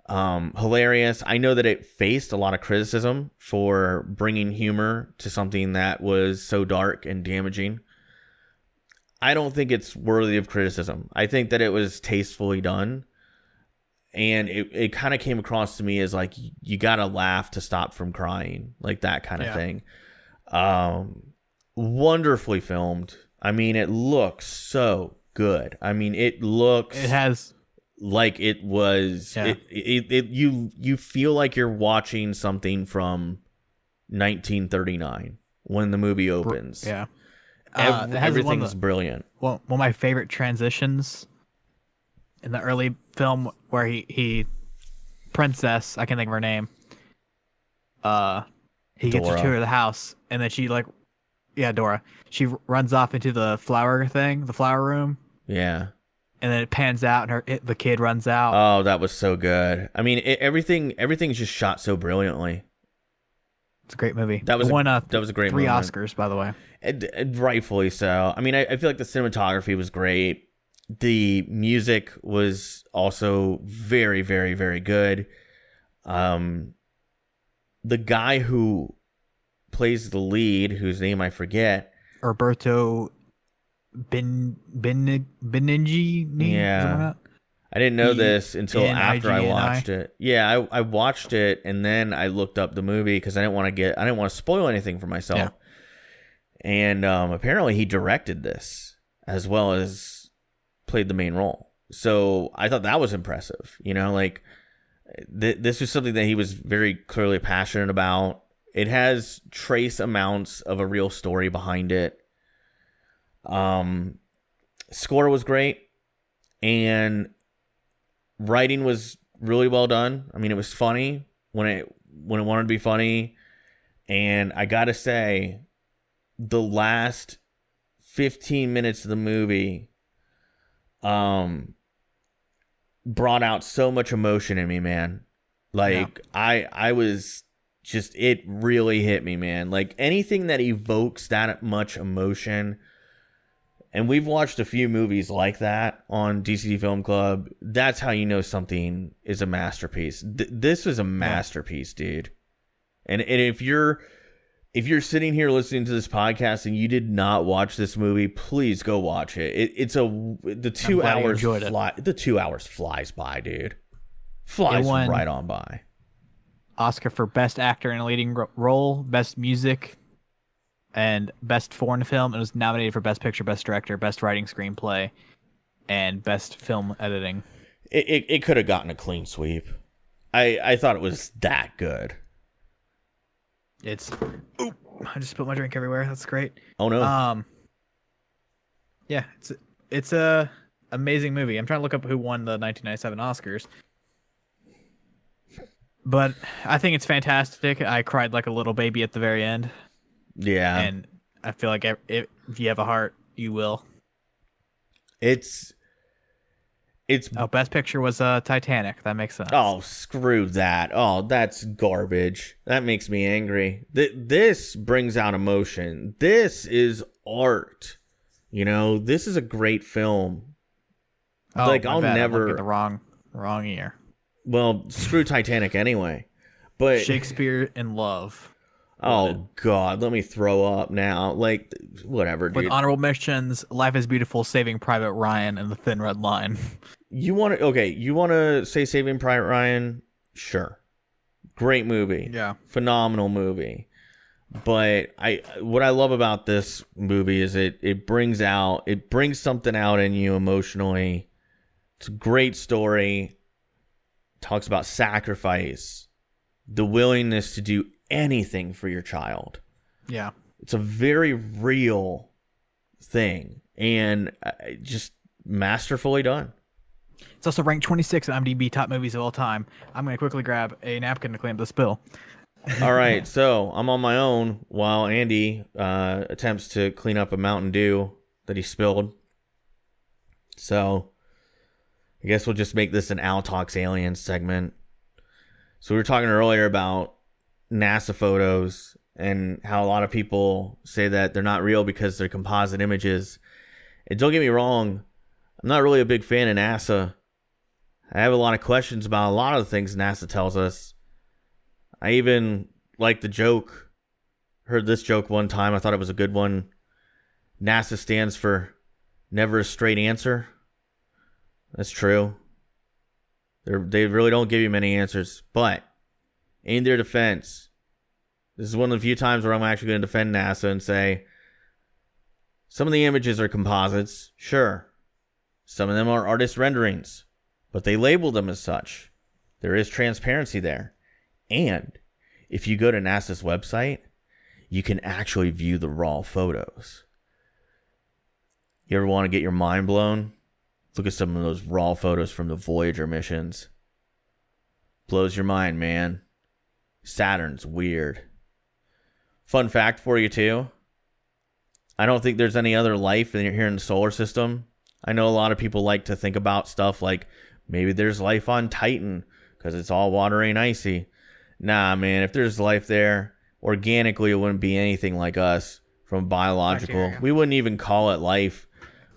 hilarious. I know that it faced a lot of criticism for bringing humor to something that was so dark and damaging. I don't think it's worthy of criticism. I think that it was tastefully done. And it kind of came across to me as like, you got to laugh to stop from crying, like that kind of thing. Wonderfully filmed. I mean, it looks so good. I mean, it has like it was. Yeah. You feel like you're watching something from 1939 when the movie opens. Yeah, everything's brilliant. Well, one of my favorite transitions in the early film where he princess, I can't think of her name. He gets her to the house, and then she Dora. She runs off into the flower room. Yeah. And then it pans out, and the kid runs out. Oh, that was so good. I mean, everything's just shot so brilliantly. It's a great movie. That was a great 3 moment. Oscars, by the way. And rightfully so. I mean, I feel like the cinematography was great. The music was also very, very, very good. The guy who plays the lead, whose name I forget, Roberto Benigni. Yeah, I didn't know this until after I watched it. Yeah, I watched it and then I looked up the movie because I didn't want to spoil anything for myself. Yeah. And apparently he directed this as well as played the main role. So I thought that was impressive. You know, like this was something that he was very clearly passionate about. It has trace amounts of a real story behind it. Score was great, and writing was really well done. I mean, it was funny when it wanted to be funny, and I gotta say, the last 15 minutes of the movie brought out so much emotion in me, man. Like, yeah. I was just, it really hit me, man. Like, anything that evokes that much emotion, and we've watched a few movies like that on DCD Film Club, that's how you know something is a masterpiece. This was a masterpiece, dude. And if you're sitting here listening to this podcast and you did not watch this movie, please go watch it. The 2 hours the 2 hours flies by, dude. Flies right on by. Oscar for Best Actor in a Leading Role, Best Music, and Best Foreign Film. It was nominated for Best Picture, Best Director, Best Writing Screenplay, and Best Film Editing. It could have gotten a clean sweep. I thought it was that good. I just spilled my drink everywhere. That's great. Oh no. Yeah, it's a amazing movie. I'm trying to look up who won the 1997 Oscars. But I think it's fantastic. I cried like a little baby at the very end. Yeah. And I feel like if you have a heart, you will. It's Best Picture was Titanic. That makes sense. Oh, screw that. Oh, that's garbage. That makes me angry. This brings out emotion. This is art. You know, this is a great film. Oh, like, I'll never get the wrong year. Well, screw Titanic anyway. But Shakespeare in Love. Oh God, let me throw up now. Like, whatever, dude. With honorable mentions, Life is Beautiful, Saving Private Ryan, and The Thin Red Line. You want to say Saving Private Ryan? Sure. Great movie. Yeah. Phenomenal movie. But what I love about this movie is it brings something out in you emotionally. It's a great story. Talks about sacrifice, the willingness to do anything for your child. Yeah. It's a very real thing and just masterfully done. It's also ranked 26 on IMDb top movies of all time. I'm going to quickly grab a napkin to clean up the spill. All right, so I'm on my own while Andy attempts to clean up a Mountain Dew that he spilled. So I guess we'll just make this an Al Talks Aliens segment. So we were talking earlier about NASA photos and how a lot of people say that they're not real because they're composite images. And don't get me wrong, I'm not really a big fan of NASA. I have a lot of questions about a lot of the things NASA tells us. I even like the joke. Heard this joke one time. I thought it was a good one. NASA stands for never a straight answer. That's true. They really don't give you many answers. But in their defense, this is one of the few times where I'm actually going to defend NASA and say some of the images are composites. Sure. Some of them are artist renderings, but they label them as such. There is transparency there. And if you go to NASA's website, you can actually view the raw photos. You ever want to get your mind blown? Look at some of those raw photos from the Voyager missions. Blows your mind, man. Saturn's weird. Fun fact for you, too. I don't think there's any other life here in the solar system. I know a lot of people like to think about stuff like maybe there's life on Titan because it's all watery and icy. Nah, man, if there's life there, organically it wouldn't be anything like us from biological. Bacteria. We wouldn't even call it life.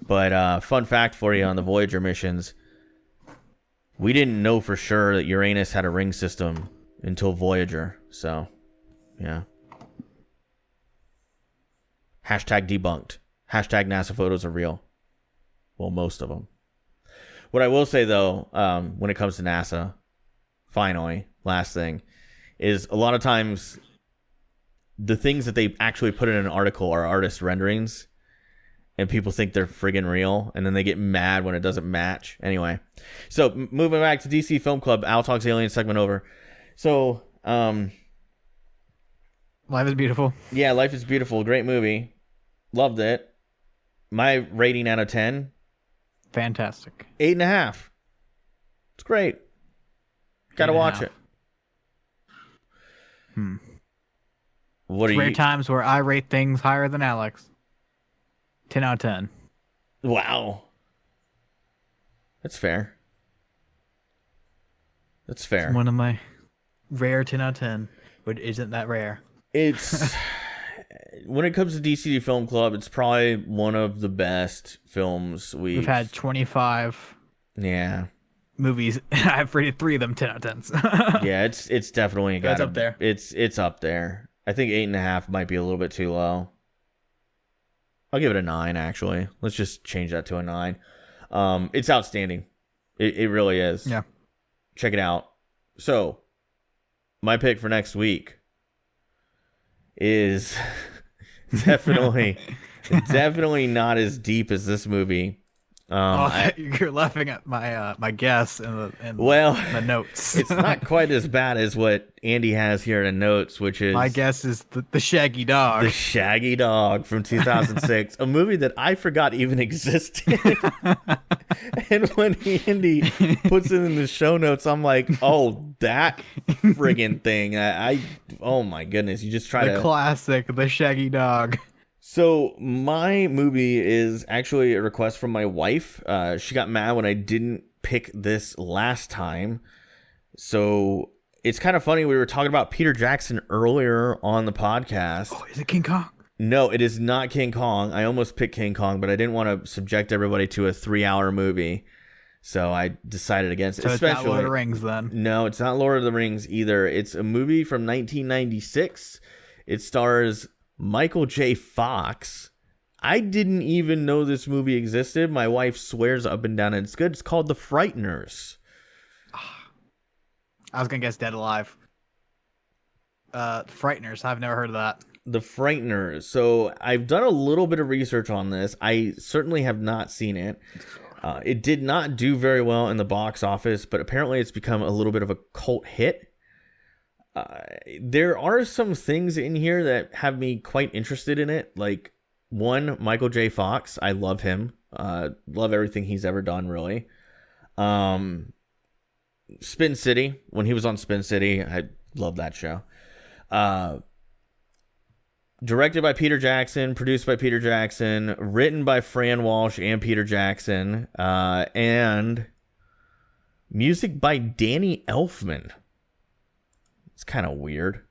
But fun fact for you on the Voyager missions, we didn't know for sure that Uranus had a ring system until Voyager. So, yeah. Hashtag debunked. Hashtag NASA photos are real. Well, most of them. What I will say, though, when it comes to NASA, finally, last thing, is a lot of times the things that they actually put in an article are artist renderings, and people think they're friggin' real, and then they get mad when it doesn't match. Anyway, so moving back to DC Film Club, Al Talks Alien segment over. So, Life is Beautiful. Yeah, Life is Beautiful. Great movie. Loved it. My rating out of 10, Fantastic. 8.5. It's great. Gotta watch it. What are Rare you? times where I rate things higher than Alex. 10 out of 10. Wow. That's fair. That's fair. One of my rare 10 out of 10, but isn't that rare? It's when it comes to DCD Film Club, it's probably one of the best films We've had 25 Yeah. movies, and I've rated 3 of them 10 out of 10s. Yeah, it's definitely That's up there. It's up there. I think 8.5 might be a little bit too low. I'll give it a 9, actually. Let's just change that to a 9. It's outstanding. It really is. Yeah. Check it out. So, my pick for next week is definitely not as deep as this movie. You're laughing at my my guess in the notes. It's not quite as bad as what Andy has here in the notes, which is my guess is the Shaggy Dog. The Shaggy Dog from 2006, a movie that I forgot even existed. And when Andy puts it in the show notes, I'm like, oh, that friggin' thing. Oh my goodness, you just try the classic, The Shaggy Dog. So my movie is actually a request from my wife. She got mad when I didn't pick this last time. So it's kind of funny. We were talking about Peter Jackson earlier on the podcast. Oh, is it King Kong? No, it is not King Kong. I almost picked King Kong, but I didn't want to subject everybody to a 3-hour movie. So I decided against it. So it's not Lord of the Rings then? No, it's not Lord of the Rings either. It's a movie from 1996. It stars Michael J. Fox. I didn't even know this movie existed. My wife swears up and down it's good. It's called The Frighteners. I was going to guess Dead Alive. Frighteners. I've never heard of that. The Frighteners. So I've done a little bit of research on this. I certainly have not seen it. It did not do very well in the box office, but apparently it's become a little bit of a cult hit. There are some things in here that have me quite interested in it. Like, one, Michael J. Fox. I love him. Love everything he's ever done, really. Spin City. When he was on Spin City, I love that show. Directed by Peter Jackson, produced by Peter Jackson, written by Fran Walsh and Peter Jackson, and music by Danny Elfman. It's kind of weird.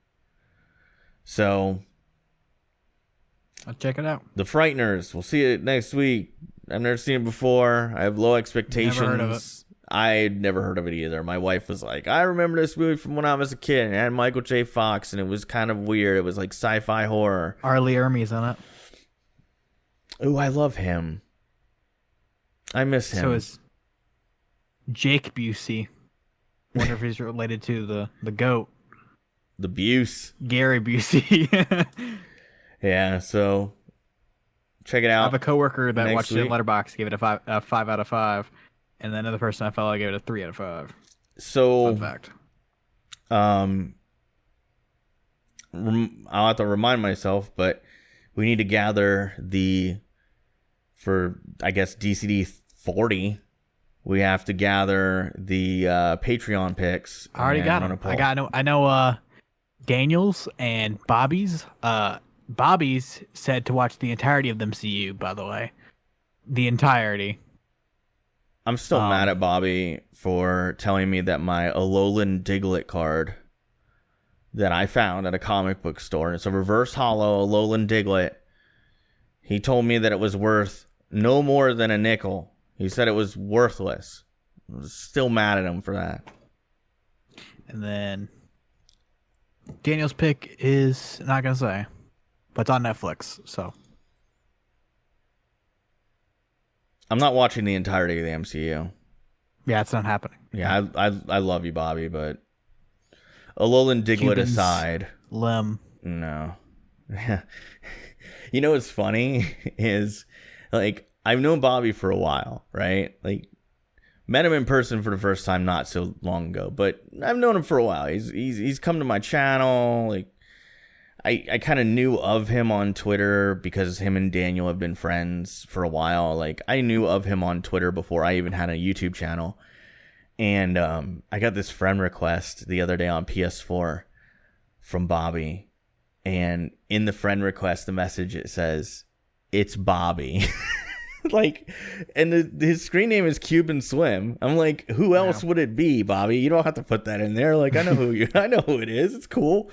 So I'll check it out. the Frighteners, we'll see it next week. I've never seen it before. I have low expectations. Never heard of it. I'd never heard of it either. My wife was like, I remember this movie from when I was a kid, and it had Michael J. Fox, and it was kind of weird. It was like sci-fi horror. Arlie Ermey's in it. Ooh, I love him. I miss him. So is Jake Busey. Wonder if he's related to the goat. The Buse. Gary Busey. Yeah, so check it I out. have a coworker that next watched it in week. Letterboxd, gave it a 5 out of 5, and then another person I follow gave it a 3 out of 5. So Fun fact. I'll have to remind myself, but we need to gather for I guess DCD 40. We have to gather the Patreon picks. I already got them. I know Daniels and Bobby's. Bobby's said to watch the entirety of the MCU, by the way. The entirety. I'm still mad at Bobby for telling me that my Alolan Diglett card that I found at a comic book store, and it's a reverse hollow Alolan Diglett. He told me that it was worth no more than a nickel. He said it was worthless. I was still mad at him for that. And then Daniel's pick is not gonna say, but it's on Netflix. So I'm not watching the entirety of the MCU. yeah, it's not happening. Yeah, I love you, Bobby, but Alolan Diglett Cubans, aside, Lim. no. You know what's funny is, like, I've known Bobby for a while, right? Like, met him in person for the first time not so long ago, but I've known him for a while. He's come to my channel. Like, I kind of knew of him on Twitter because him and Daniel have been friends for a while. Like, I knew of him on Twitter before I even had a YouTube channel. And I got this friend request the other day on PS4 from Bobby. And in the friend request, the message, it says, "It's Bobby." Like, and his screen name is Cuban Swim. I'm like, who else would it be, Bobby? You don't have to put that in there. Like, I know who it is. It's cool.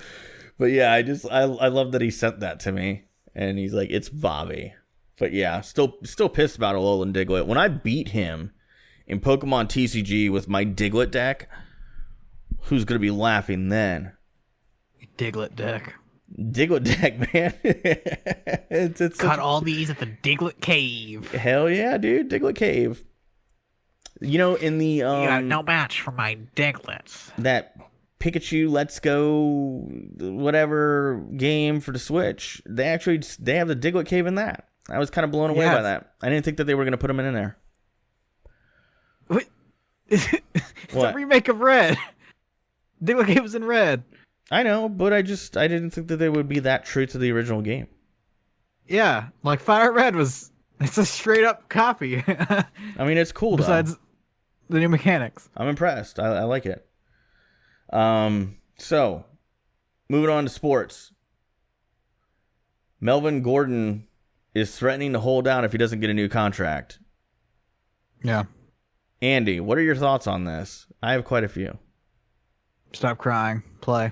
But yeah, I love that he sent that to me, and he's like, it's Bobby. But yeah, still pissed about Alolan Diglett. When I beat him in Pokemon TCG with my Diglett deck, who's gonna be laughing then? Diglett deck. Diglett deck, man. it's Caught all these at the Diglett Cave. Hell yeah, dude. Diglett Cave. You know, in the You got no match for my Diglets. that Pikachu Let's Go whatever game for the Switch, they have the Diglett Cave in that. I was kind of blown away by that. I didn't think that they were going to put him in there. What? It's What? a remake of Red. Diglett Cave was in Red. I know, but I didn't think that they would be that true to the original game. Yeah, like Fire Red was. It's a straight up copy. I mean, it's cool Besides the new mechanics. I'm impressed. I like it. So, moving on to sports. Melvin Gordon is threatening to hold out if he doesn't get a new contract. Yeah. Andy, what are your thoughts on this? I have quite a few. Stop crying. Play.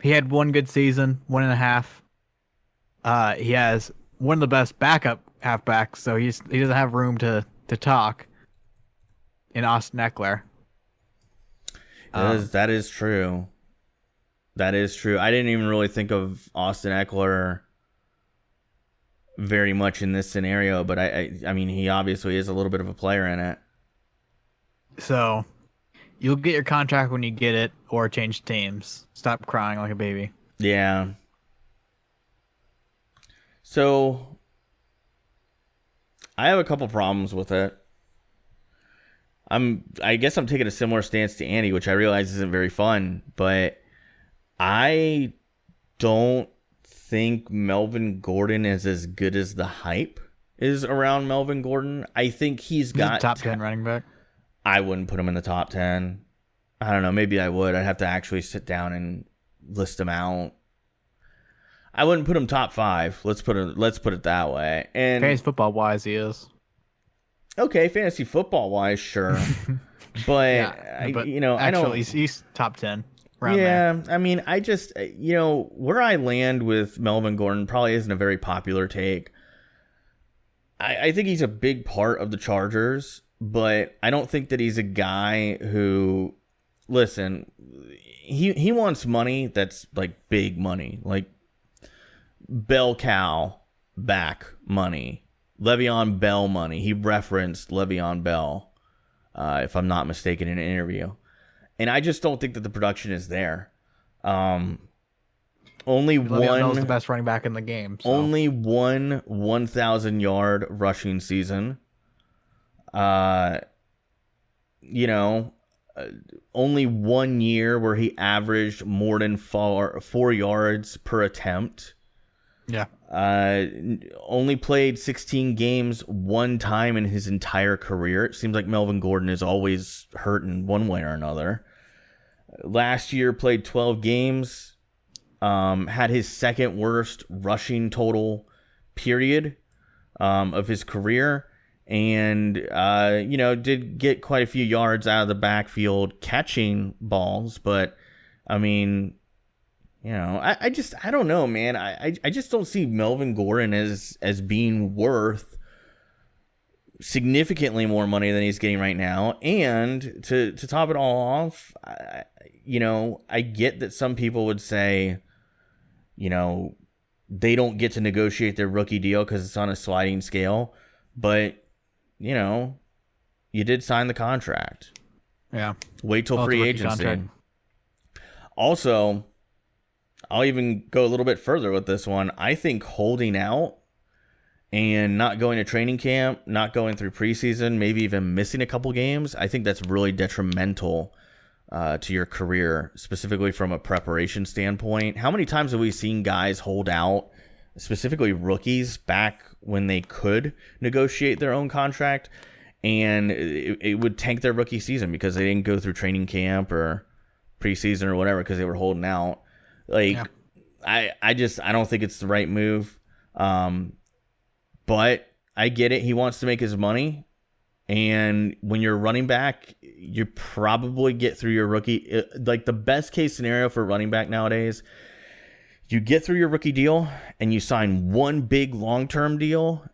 He had one good season, 1.5. He has one of the best backup halfbacks, so he doesn't have room to talk in Austin Eckler. That is true. That is true. I didn't even really think of Austin Eckler very much in this scenario, but I mean, he obviously is a little bit of a player in it. So, you'll get your contract when you get it, or change teams. Stop crying like a baby. Yeah. So, I have a couple problems with it. I guess I'm taking a similar stance to Andy, which I realize isn't very fun, but I don't think Melvin Gordon is as good as the hype is around Melvin Gordon. I think he's got top 10 running back. I wouldn't put him in the top 10. I don't know. Maybe I would. I'd have to actually sit down and list them out. I wouldn't put him top 5. Let's put it that way. And Fantasy football wise, he is. Okay, fantasy football wise, sure. But, Yeah, but I know actually, he's top 10. around there. I mean, I just, where I land with Melvin Gordon probably isn't a very popular take. I think he's a big part of the Chargers, but I don't think that he's a guy who, listen, he wants money that's like big money, like bell cow back money, Le'Veon Bell money. He referenced Le'Veon Bell, if I'm not mistaken, in an interview. And I just don't think that the production is there. Only Le'Veon Bell's the one, best running back in the game. So. only one 1,000-yard rushing season. Only 1 year where he averaged more than 4 yards per attempt. Yeah. Only played 16 games one time in his entire career. It seems like Melvin Gordon is always hurt in one way or another. Last year played 12 games. Had his second worst rushing total period of his career. And, did get quite a few yards out of the backfield catching balls. But, I mean, I don't know, man. I just don't see Melvin Gordon as being worth significantly more money than he's getting right now. And to top it all off, I get that some people would say, they don't get to negotiate their rookie deal because it's on a sliding scale. But, you did sign the contract. Yeah. Wait till free agency. Contract. Also, I'll even go a little bit further with this one. I think holding out and not going to training camp, not going through preseason, maybe even missing a couple games, I think that's really detrimental to your career, specifically from a preparation standpoint. How many times have we seen guys hold out, specifically rookies, back when they could negotiate their own contract, and it would tank their rookie season because they didn't go through training camp or preseason or whatever because they were holding out. Like, yeah. I don't think it's the right move. But I get it. He wants to make his money. And when you're running back, you probably get through your rookie. Like, the best case scenario for running back nowadays, you get through your rookie deal and you sign one big long-term deal,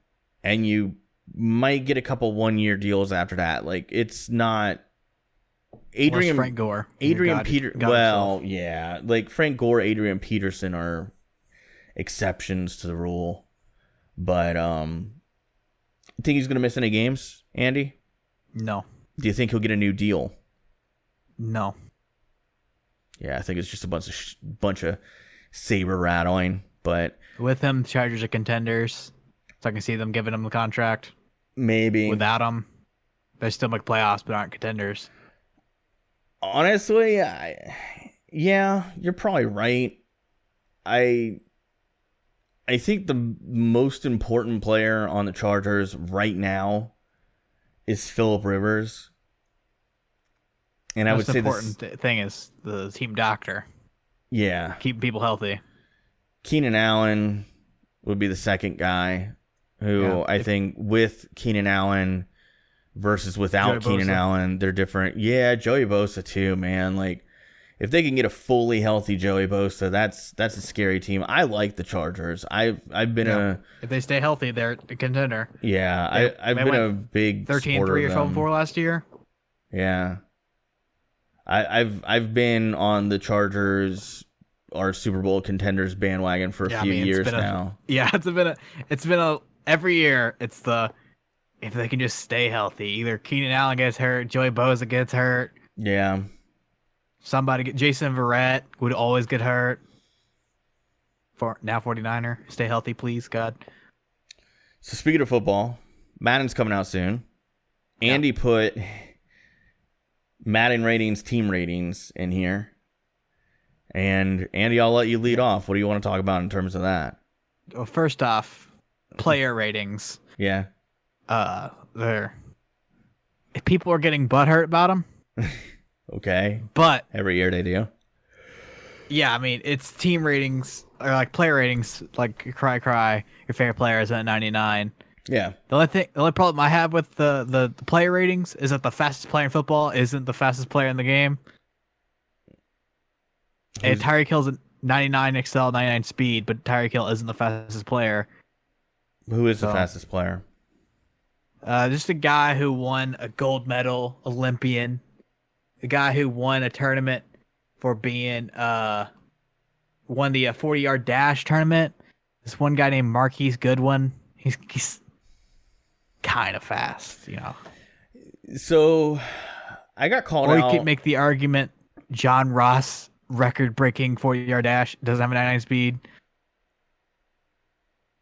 and you might get a couple one-year deals after that. Like, it's not Frank Gore. Yeah. Like, Frank Gore, Adrian Peterson are exceptions to the rule. But think he's going to miss any games, Andy? No. Do you think he'll get a new deal? No. Yeah, I think it's just a bunch of saber rattling. But with him, Chargers are contenders, so I can see them giving him the contract. Maybe. Without him, they still make playoffs, but aren't contenders. Honestly, yeah, you're probably right. I think the most important player on the Chargers right now is Phillip Rivers. And I would say the important thing is the team doctor. Yeah. Keeping people healthy. Keenan Allen would be the second guy who I think with Keenan Allen versus without Keenan Allen, they're different. Yeah, Joey Bosa too, man. Like, if they can get a fully healthy Joey Bosa, that's a scary team. I like the Chargers. I've been if they stay healthy, they're a contender. Yeah, I've been a big 13-3 or 12-4 last year. Yeah, I've been on the Chargers, our Super Bowl contenders bandwagon for a few years now. It's been every year. It's if they can just stay healthy. Either Keenan Allen gets hurt, Joey Bosa gets hurt. Yeah. Jason Verrett would always get hurt. Now 49er. Stay healthy, please, God. So speaking of football, Madden's coming out soon. Andy put Madden ratings, team ratings in here. And Andy, I'll let you lead off. What do you want to talk about in terms of that? Well, first off, player ratings. Yeah. If people are getting butthurt about them. Okay. But every year they do. Yeah, I mean, it's team ratings or like player ratings, like cry, your favorite player is at 99. Yeah. The only problem I have with the player ratings is that the fastest player in football isn't the fastest player in the game. And Tyreek Hill's a 99 excel, 99 speed, but Tyreek Hill isn't the fastest player. Who is the fastest player? Just a guy who won a gold medal Olympian, a guy who won a tournament for being won the 40-yard dash tournament. This one guy named Marquise Goodwin. He's kind of fast, you know. So I got called out. Or you could make the argument John Ross, record-breaking 40-yard dash, doesn't have a 99 speed.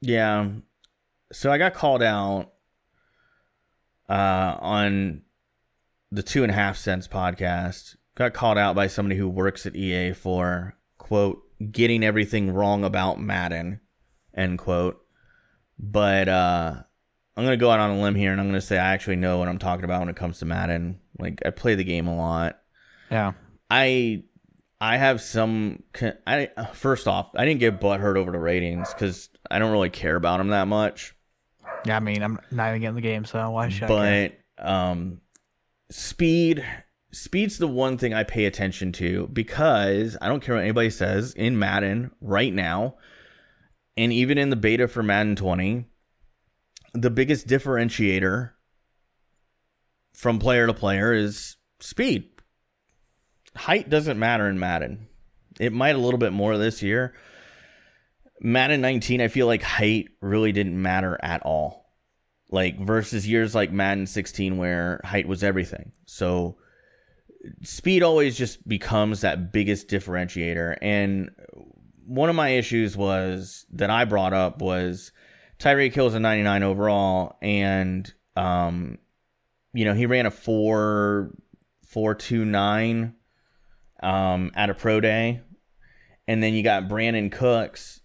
Yeah. So I got called out on the 2.5 Cents podcast. Got called out by somebody who works at EA for, quote, getting everything wrong about Madden, end quote. But I'm going to go out on a limb here, and I'm going to say I actually know what I'm talking about when it comes to Madden. Like, I play the game a lot. Yeah. I have some... First off, I didn't get butthurt over the ratings because I don't really care about them that much. Yeah, I mean, I'm not even getting the game, so why should I care? But speed's the one thing I pay attention to because I don't care what anybody says in Madden right now, and even in the beta for Madden 20, the biggest differentiator from player to player is speed. Height doesn't matter in Madden. It might a little bit more this year. Madden 19, I feel like height really didn't matter at all. Like versus years like Madden 16 where height was everything. So speed always just becomes that biggest differentiator. And one of my issues was that I brought up was Tyreek Hill's a 99 overall, and he ran a 4.29 at a pro day. And then you got Brandon Cooks,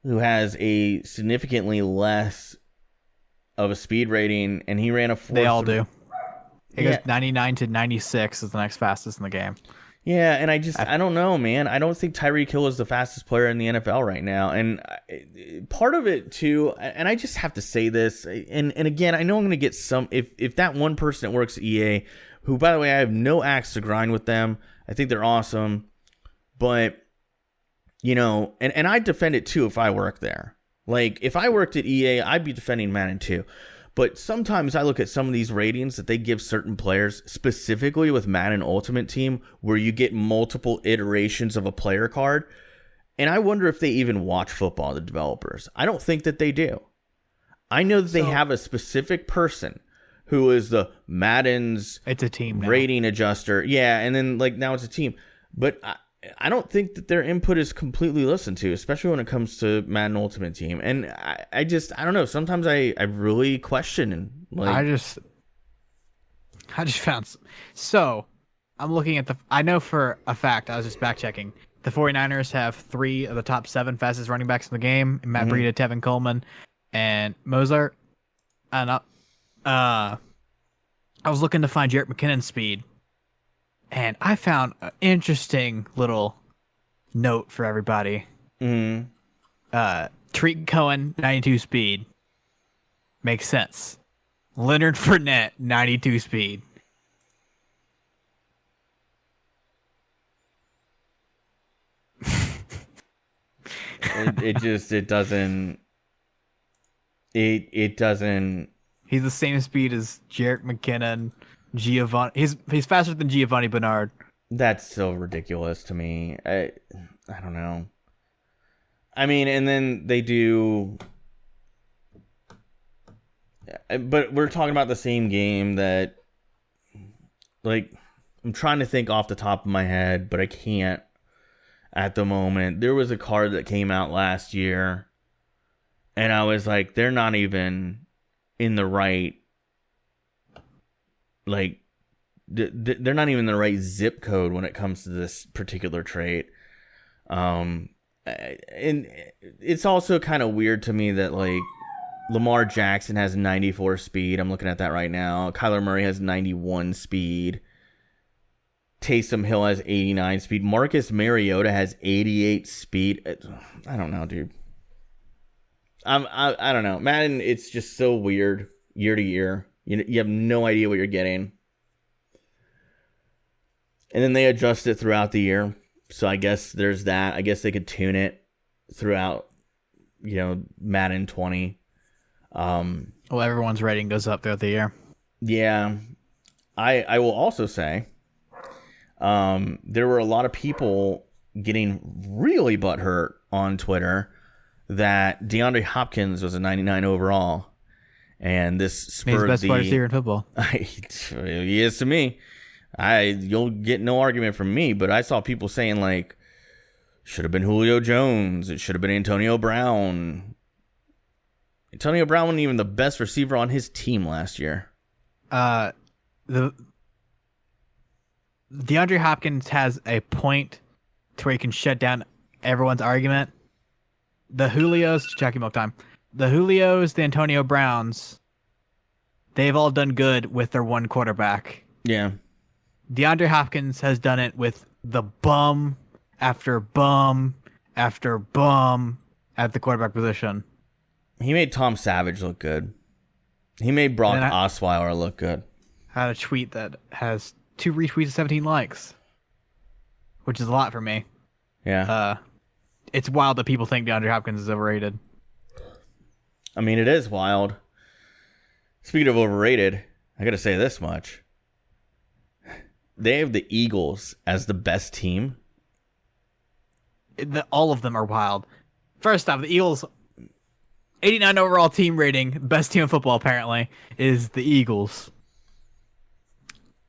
who has a significantly less of a speed rating, and he ran a 4. They all do. It goes 99 to 96 is the next fastest in the game. Yeah, and I don't know, man. I don't think Tyreek Hill is the fastest player in the NFL right now. And part of it, too, and I just have to say this, and again, I know I'm going to get some, if that one person that works at EA, who, by the way, I have no axe to grind with them. I think they're awesome. But, and I'd defend it, too, if I worked there. Like, if I worked at EA, I'd be defending Madden, too. But sometimes I look at some of these ratings that they give certain players, specifically with Madden Ultimate Team, where you get multiple iterations of a player card. And I wonder if they even watch football, the developers. I don't think that they do. I know that they have a specific person who is the Madden's it's a team now. Rating adjuster. Yeah, and then now it's a team. But I don't think that their input is completely listened to, especially when it comes to Madden Ultimate Team. And I don't know. Sometimes I really question. I just found. So I'm looking at I know for a fact, I was just back checking. The 49ers have 3 of the top 7 fastest running backs in the game. Matt Breida, Tevin Coleman, and Mozart. And I was looking to find Jarrett McKinnon's speed. And I found an interesting little note for everybody. Mm-hmm. Tariq Cohen, 92 speed. Makes sense. Leonard Fournette, 92 speed. It doesn't. He's the same speed as Jarrett McKinnon. Giovanni, he's faster than Giovanni Bernard. That's so ridiculous to me. I don't know. I mean, and then they do, but we're talking about the same game that, I'm trying to think off the top of my head, but I can't at the moment. There was a card that came out last year, and I was like, they're not even in the right. They're not even in the right zip code when it comes to this particular trait. And it's also kind of weird to me that Lamar Jackson has 94 speed. I'm looking at that right now. Kyler Murray has 91 speed. Taysom Hill has 89 speed. Marcus Mariota has 88 speed. I don't know, dude. I don't know. Madden, it's just so weird year to year. You have no idea what you're getting. And then they adjust it throughout the year. So I guess there's that. I guess they could tune it throughout, Madden 20. Well, everyone's rating goes up throughout the year. Yeah. I will also say there were a lot of people getting really butthurt on Twitter that DeAndre Hopkins was a 99 overall. And this spurred He's the best wide receiver in football. He is to me. You'll get no argument from me, but I saw people saying, like, should have been Julio Jones. It should have been Antonio Brown. Antonio Brown wasn't even the best receiver on his team last year. The DeAndre Hopkins has a point to where he can shut down everyone's argument. The Julios, Jackie Milk time. The Julios, the Antonio Browns, they've all done good with their one quarterback. Yeah. DeAndre Hopkins has done it with the bum after bum after bum at the quarterback position. He made Tom Savage look good. He made Brock Osweiler look good. I had a tweet that has 2 retweets and 17 likes, which is a lot for me. Yeah. It's wild that people think DeAndre Hopkins is overrated. I mean, it is wild. Speaking of overrated, I got to say this much. They have the Eagles as the best team. All of them are wild. First off, the Eagles, 89 overall team rating, best team in football apparently, is the Eagles.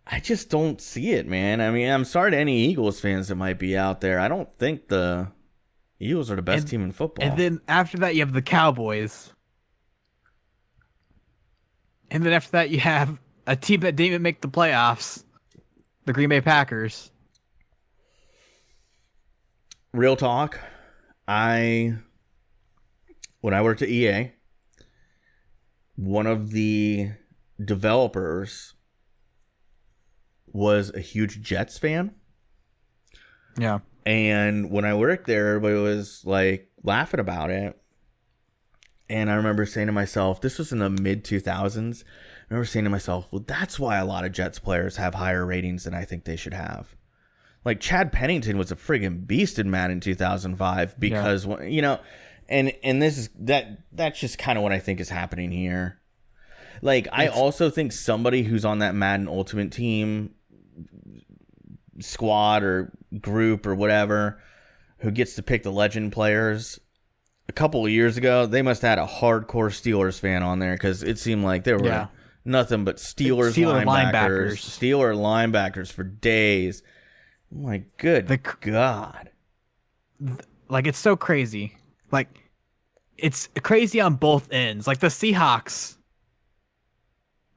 I just don't see it, man. I mean, I'm sorry to any Eagles fans that might be out there. I don't think the Eagles are the best team in football. And then after that, you have the Cowboys. And then after that, you have a team that didn't even make the playoffs, the Green Bay Packers. Real talk, when I worked at EA, one of the developers was a huge Jets fan. Yeah. And when I worked there, everybody was like laughing about it. And I remember saying to myself, this was in the mid 2000s. I remember saying to myself, well, that's why a lot of Jets players have higher ratings than I think they should have. Like Chad Pennington was a friggin' beast in Madden 2005 because, and this is that's just kind of what I think is happening here. Like, I also think somebody who's on that Madden Ultimate Team squad or group or whatever, who gets to pick the legend players, a couple of years ago, they must have had a hardcore Steelers fan on there because it seemed like there were nothing but Steelers linebackers for days. Oh my good God. Like, it's so crazy. Like, it's crazy on both ends. Like, the Seahawks,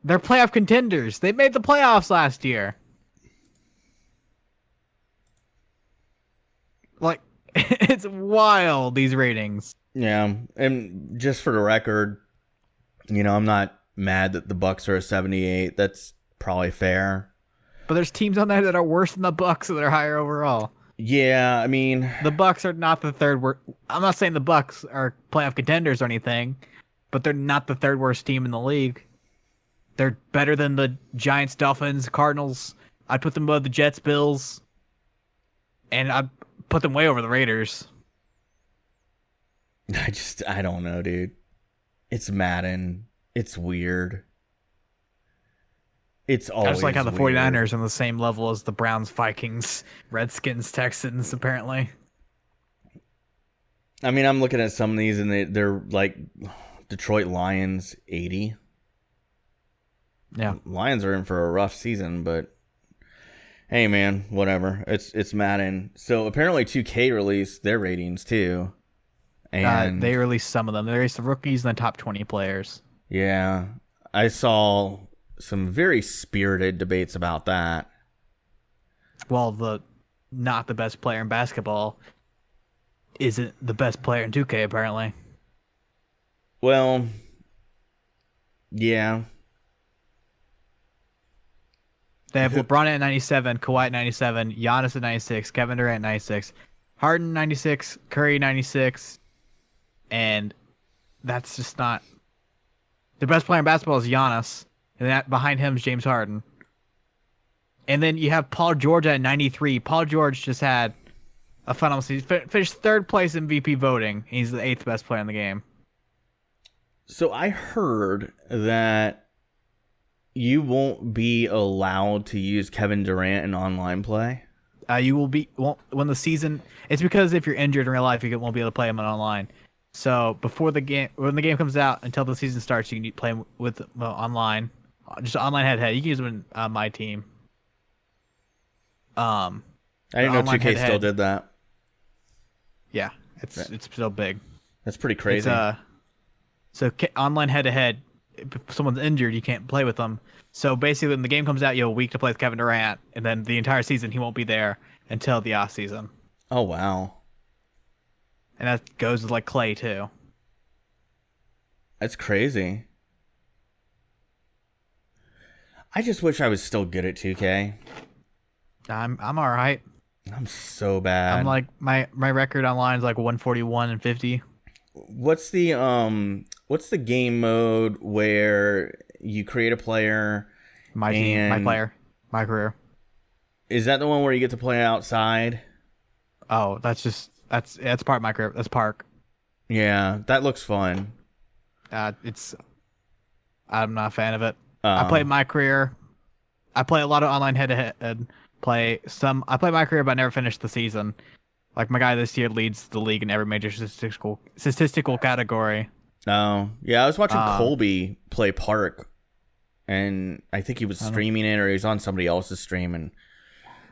they're playoff contenders. They made the playoffs last year. Like, it's wild, these ratings. Yeah, and just for the record, I'm not mad that the Bucks are a 78. That's probably fair. But there's teams on there that are worse than the Bucks that are higher overall. Yeah, I mean, the Bucks are not the third worst. I'm not saying the Bucks are playoff contenders or anything, but they're not the third worst team in the league. They're better than the Giants, Dolphins, Cardinals. I'd put them above the Jets, Bills, and I'd put them way over the Raiders. I don't know, dude. It's Madden. It's weird. It's always just like how the weird. 49ers are on the same level as the Browns, Vikings, Redskins, Texans, apparently. I mean, I'm looking at some of these, and they're like Detroit Lions 80. Yeah. Lions are in for a rough season, but hey, man, whatever. It's Madden. So apparently 2K released their ratings too. And they released some of them. They released the rookies and the top 20 players. Yeah. I saw some very spirited debates about that. Well, not the best player in basketball isn't the best player in 2K, apparently. Well, yeah. They have LeBron at 97, Kawhi at 97, Giannis at 96, Kevin Durant at 96, Harden 96, Curry 96, and that's just not... The best player in basketball is Giannis, and that behind him is James Harden. And then you have Paul George at 93. Paul George just had a fun almost season. Finished third place in VP voting. He's the 8th best player in the game. So I heard that you won't be allowed to use Kevin Durant in online play. You won't when the season. It's because if you're injured in real life, you won't be able to play him online. So before the game, when the game comes out, until the season starts, you can play him with online, just online head-to-head. You can use him in my team. I didn't know 2K still did that. Yeah, it's still big. That's pretty crazy. So online head-to-head, if someone's injured, you can't play with them. So basically, when the game comes out, you have a week to play with Kevin Durant, and then the entire season he won't be there until the off season. Oh wow! And that goes with like Clay too. That's crazy. I just wish I was still good at 2K. I'm all right. I'm so bad. I'm like my record online is like 141 and 50. What's the game mode where you create a player? My team, my player, my career. Is that the one where you get to play outside? Oh, that's part of my career. That's Park. Yeah, that looks fun. I'm not a fan of it. I played my career. I play a lot of online head-to-head. I play my career, but I never finished the season. Like my guy this year leads the league in every major statistical category. Oh, yeah, I was watching Colby play Park, and I think he was streaming it, or he was on somebody else's stream, and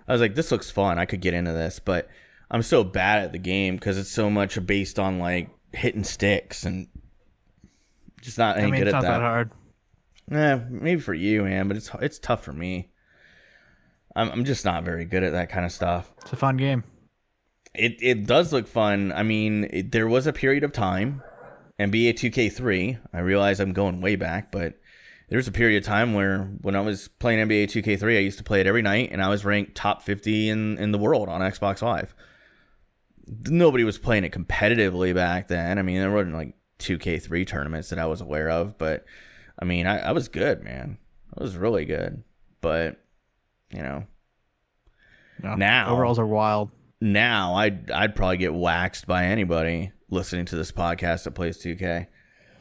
I was like, this looks fun. I could get into this, but I'm so bad at the game because it's so much based on like hitting sticks and just not any good at that. It's not that hard. Maybe for you, man, but it's tough for me. I'm just not very good at that kind of stuff. It's a fun game. It does look fun. I mean, there was a period of time, NBA 2K3. I realize I'm going way back, but there was a period of time where when I was playing NBA 2K3, I used to play it every night, and I was ranked top 50 in the world on Xbox Live. Nobody was playing it competitively back then. I mean, there wasn't like 2K3 tournaments that I was aware of, but I mean, I was good, man. I was really good, but you know, now overalls are wild. Now I'd probably get waxed by anybody listening to this podcast that plays 2K.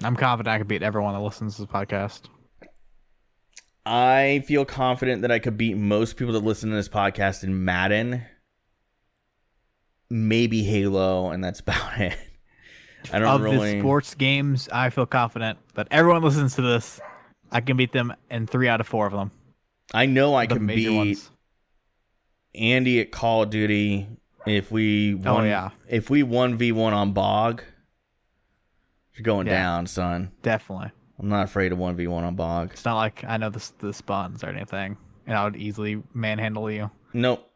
I'm confident I could beat everyone that listens to this podcast. I feel confident that I could beat most people that listen to this podcast in Madden, maybe Halo, and that's about it. I don't really. Of the sports games, I feel confident that everyone listens to this. I can beat them in 3 out of 4 of them. I know I can beat Andy at Call of Duty if we won, if we 1v1 on Bog. You're going down, son. Definitely. I'm not afraid of 1v1 on Bog. It's not like I know the spawns or anything, and I would easily manhandle you. Nope.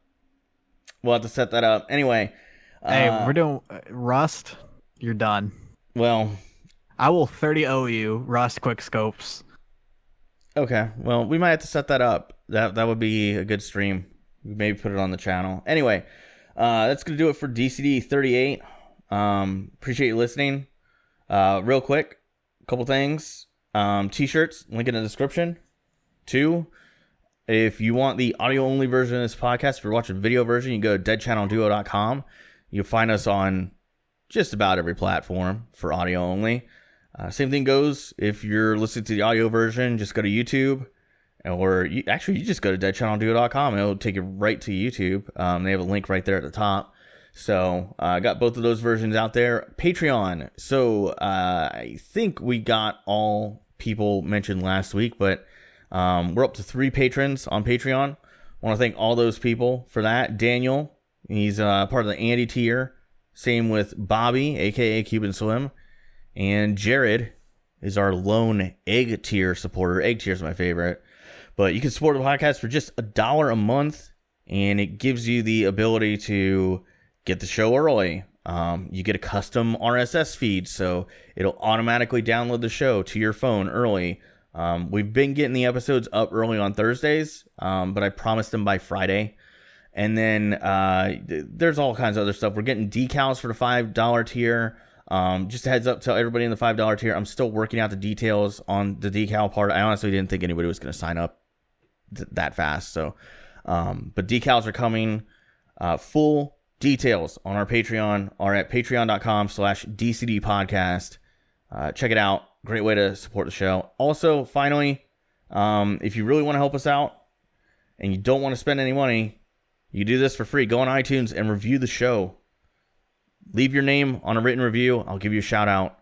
We'll have to set that up. Anyway. Hey, we're doing Rust. You're done. Well, I will 30 owe you Rust quick scopes. Okay. Well, we might have to set that up. That would be a good stream. Maybe put it on the channel. Anyway, that's going to do it for DCD 38. Appreciate you listening. Real quick, a couple things. T-shirts, link in the description. 2, if you want the audio-only version of this podcast, if you're watching video version, you go to deadchannelduo.com. You'll find us on just about every platform for audio only. Same thing goes if you're listening to the audio version, just go to YouTube, or you just go to deadchannelduo.com and it'll take you right to YouTube. They have a link right there at the top. So I got both of those versions out there. Patreon. So I think we got all people mentioned last week, but we're up to 3 patrons on Patreon. I want to thank all those people for that. Daniel, he's part of the Andy tier. Same with Bobby, aka Cuban Slim. And Jared is our lone egg tier supporter. Egg tier is my favorite. But you can support the podcast for just $1 a month, and it gives you the ability to get the show early. You get a custom RSS feed, so it'll automatically download the show to your phone early. We've been getting the episodes up early on Thursdays, but I promised them by Friday. And then there's all kinds of other stuff. We're getting decals for the $5 tier. Just a heads up to everybody in the $5 tier. I'm still working out the details on the decal part. I honestly didn't think anybody was going to sign up that fast. So, but decals are coming. Full details on our Patreon are at patreon.com/DCD podcast. Check it out. Great way to support the show. Also, finally, if you really want to help us out and you don't want to spend any money, you do this for free. Go on iTunes and review the show. Leave your name on a written review. I'll give you a shout out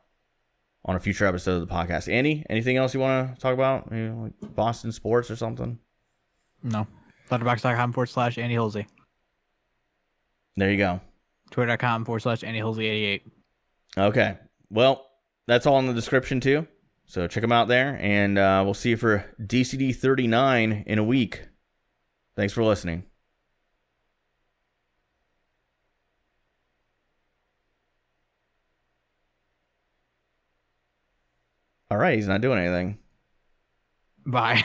on a future episode of the podcast. Andy, anything else you want to talk about? Like Boston sports or something? No. Letterboxd.com/Andy Halsey. There you go. Twitter.com/Andy Halsey88. Okay. Well, that's all in the description too. So check them out there, and we'll see you for DCD 39 in a week. Thanks for listening. All right, he's not doing anything. Bye.